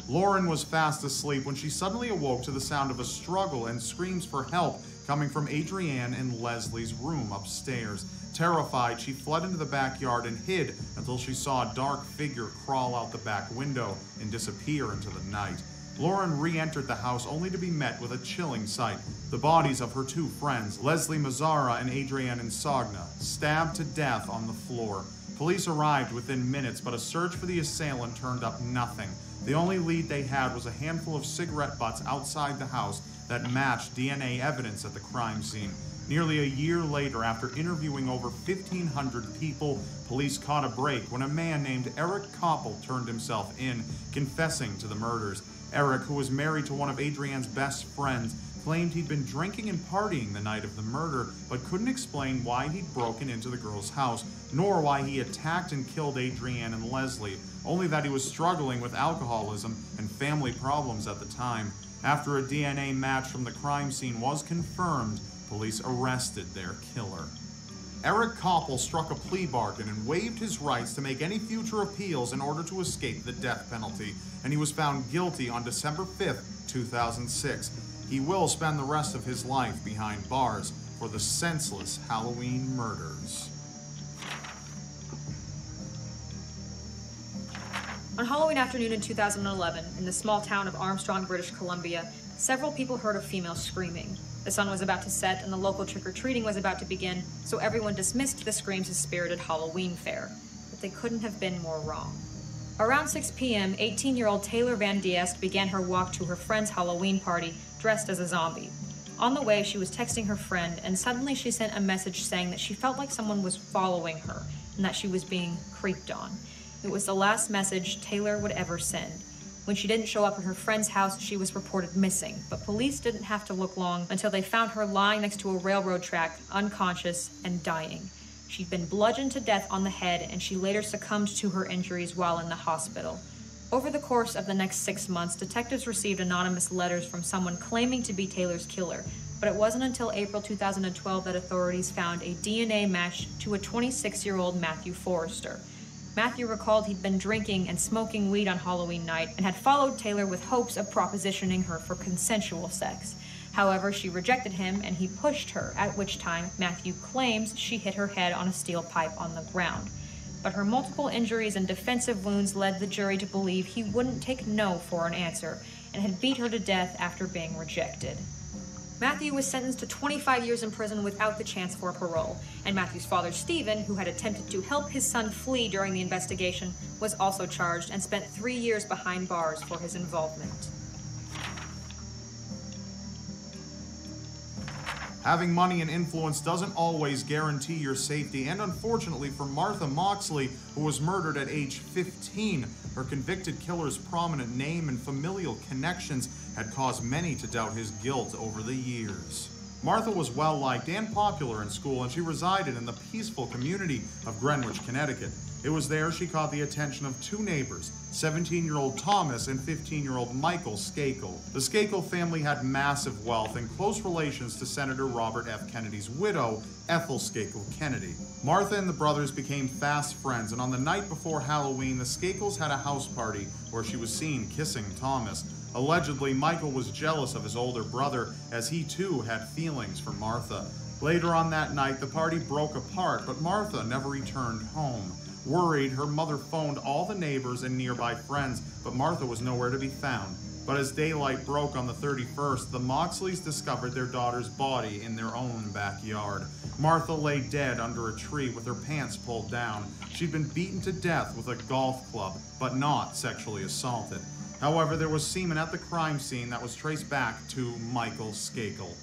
Lauren was fast asleep when she suddenly awoke to the sound of a struggle and screams for help coming from Adrienne and Leslie's room upstairs. Terrified, she fled into the backyard and hid until she saw a dark figure crawl out the back window and disappear into the night. Lauren re-entered the house only to be met with a chilling sight. The bodies of her two friends, Leslie Mazzara and Adrienne Insogna, stabbed to death on the floor. Police arrived within minutes, but a search for the assailant turned up nothing. The only lead they had was a handful of cigarette butts outside the house that matched DNA evidence at the crime scene. Nearly a year later, after interviewing over 1,500 people, police caught a break when a man named Eric Koppel turned himself in, confessing to the murders. Eric, who was married to one of Adrienne's best friends, claimed he'd been drinking and partying the night of the murder, but couldn't explain why he'd broken into the girl's house, nor why he attacked and killed Adrienne and Leslie, only that he was struggling with alcoholism and family problems at the time. After a DNA match from the crime scene was confirmed, police arrested their killer. Eric Koppel struck a plea bargain and waived his rights to make any future appeals in order to escape the death penalty, and he was found guilty on December 5th, 2006. He will spend the rest of his life behind bars for the senseless Halloween murders. On Halloween afternoon in 2011, in the small town of Armstrong, British Columbia, several people heard a female screaming. The sun was about to set and the local trick-or-treating was about to begin, so everyone dismissed the screams as spirited Halloween fare. But they couldn't have been more wrong. Around 6 p.m., 18-year-old Taylor Van Diest began her walk to her friend's Halloween party, dressed as a zombie. On the way, she was texting her friend, and suddenly she sent a message saying that she felt like someone was following her, and that she was being creeped on. It was the last message Taylor would ever send. When she didn't show up at her friend's house, she was reported missing, but police didn't have to look long until they found her lying next to a railroad track, unconscious and dying. She'd been bludgeoned to death on the head, and she later succumbed to her injuries while in the hospital. Over the course of the next 6 months, detectives received anonymous letters from someone claiming to be Taylor's killer, but it wasn't until April 2012 that authorities found a DNA match to a 26-year-old Matthew Forrester. Matthew recalled he'd been drinking and smoking weed on Halloween night and had followed Taylor with hopes of propositioning her for consensual sex. However, she rejected him and he pushed her, at which time Matthew claims she hit her head on a steel pipe on the ground. But her multiple injuries and defensive wounds led the jury to believe he wouldn't take no for an answer and had beat her to death after being rejected. Matthew was sentenced to 25 years in prison without the chance for parole, and Matthew's father, Stephen, who had attempted to help his son flee during the investigation, was also charged and spent 3 years behind bars for his involvement. Having money and influence doesn't always guarantee your safety, and unfortunately for Martha Moxley, who was murdered at age 15, her convicted killer's prominent name and familial connections had caused many to doubt his guilt over the years. Martha was well-liked and popular in school, and she resided in the peaceful community of Greenwich, Connecticut. It was there she caught the attention of two neighbors, 17-year-old Thomas and 15-year-old Michael Skakel. The Skakel family had massive wealth and close relations to Senator Robert F. Kennedy's widow, Ethel Skakel Kennedy. Martha and the brothers became fast friends, and on the night before Halloween, the Skakels had a house party where she was seen kissing Thomas. Allegedly, Michael was jealous of his older brother, as he too had feelings for Martha. Later on that night, the party broke apart, but Martha never returned home. Worried, her mother phoned all the neighbors and nearby friends, but Martha was nowhere to be found. But as daylight broke on the 31st, the Moxleys discovered their daughter's body in their own backyard. Martha lay dead under a tree with her pants pulled down. She'd been beaten to death with a golf club, but not sexually assaulted. However, there was semen at the crime scene that was traced back to Michael Skakel.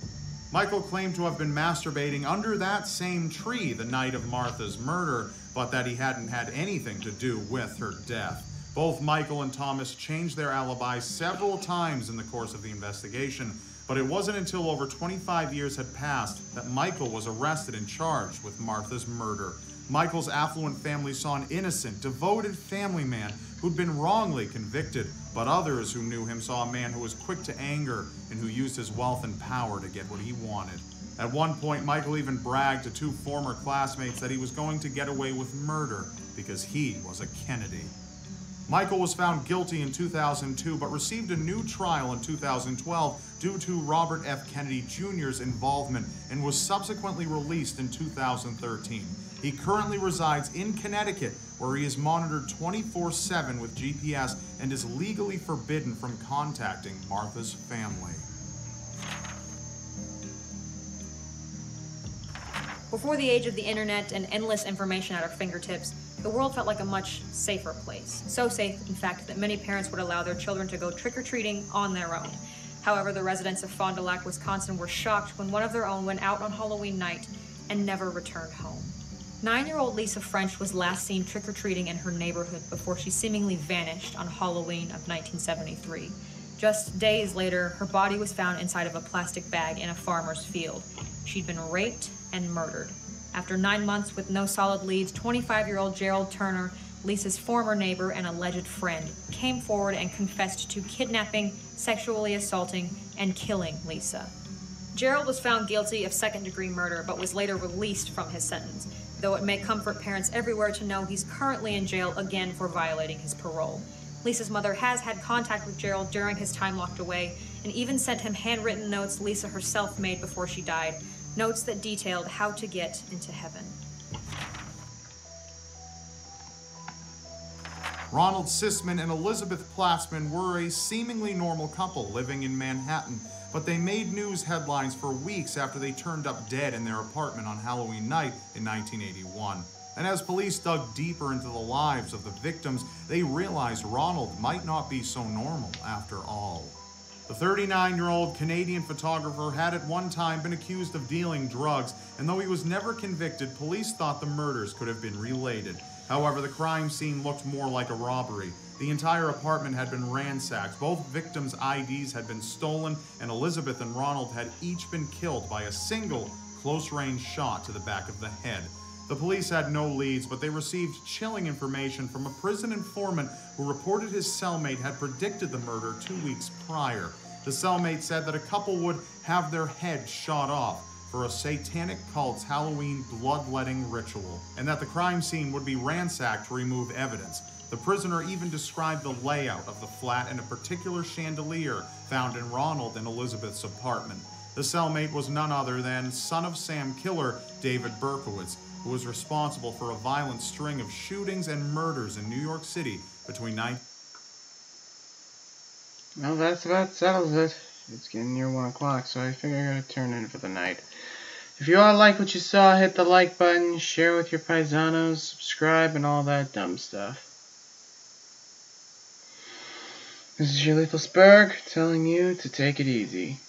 Michael claimed to have been masturbating under that same tree the night of Martha's murder, but that he hadn't had anything to do with her death. Both Michael and Thomas changed their alibis several times in the course of the investigation, but it wasn't until over 25 years had passed that Michael was arrested and charged with Martha's murder. Michael's affluent family saw an innocent, devoted family man who'd been wrongly convicted, but others who knew him saw a man who was quick to anger and who used his wealth and power to get what he wanted. At one point, Michael even bragged to two former classmates that he was going to get away with murder because he was a Kennedy. Michael was found guilty in 2002, but received a new trial in 2012 due to Robert F. Kennedy Jr.'s involvement, and was subsequently released in 2013. He currently resides in Connecticut, where he is monitored 24/7 with GPS and is legally forbidden from contacting Martha's family. Before the age of the internet and endless information at our fingertips, the world felt like a much safer place. So safe, in fact, that many parents would allow their children to go trick-or-treating on their own. However, the residents of Fond du Lac, Wisconsin were shocked when one of their own went out on Halloween night and never returned home. 9-year-old Lisa French was last seen trick-or-treating in her neighborhood before she seemingly vanished on Halloween of 1973. Just days later, her body was found inside of a plastic bag in a farmer's field. She'd been raped and murdered. After 9 months with no solid leads, 25-year-old Gerald Turner, Lisa's former neighbor and alleged friend, came forward and confessed to kidnapping, sexually assaulting, and killing Lisa. Gerald was found guilty of second-degree murder, but was later released from his sentence, though it may comfort parents everywhere to know he's currently in jail again for violating his parole. Lisa's mother has had contact with Gerald during his time locked away, and even sent him handwritten notes Lisa herself made before she died, notes that detailed how to get into heaven. Ronald Sisman and Elizabeth Platzman were a seemingly normal couple living in Manhattan, but they made news headlines for weeks after they turned up dead in their apartment on Halloween night in 1981. And as police dug deeper into the lives of the victims, they realized Ronald might not be so normal after all. The 39-year-old Canadian photographer had at one time been accused of dealing drugs, and though he was never convicted, police thought the murders could have been related. However, the crime scene looked more like a robbery. The entire apartment had been ransacked, both victims' IDs had been stolen, and Elizabeth and Ronald had each been killed by a single close-range shot to the back of the head. The police had no leads, but they received chilling information from a prison informant who reported his cellmate had predicted the murder 2 weeks prior. The cellmate said that a couple would have their heads shot off for a satanic cult's Halloween bloodletting ritual, and that the crime scene would be ransacked to remove evidence. The prisoner even described the layout of the flat and a particular chandelier found in Ronald and Elizabeth's apartment. The cellmate was none other than son of Sam killer David Berkowitz, who was responsible for a violent string of shootings and murders in New York City between Well, that's about settles it. It's getting near 1 o'clock, so I figure I'm going to turn in for the night. If you all like what you saw, hit the like button, share with your paisanos, subscribe, and all that dumb stuff. This is your Lethal Sperg telling you to take it easy.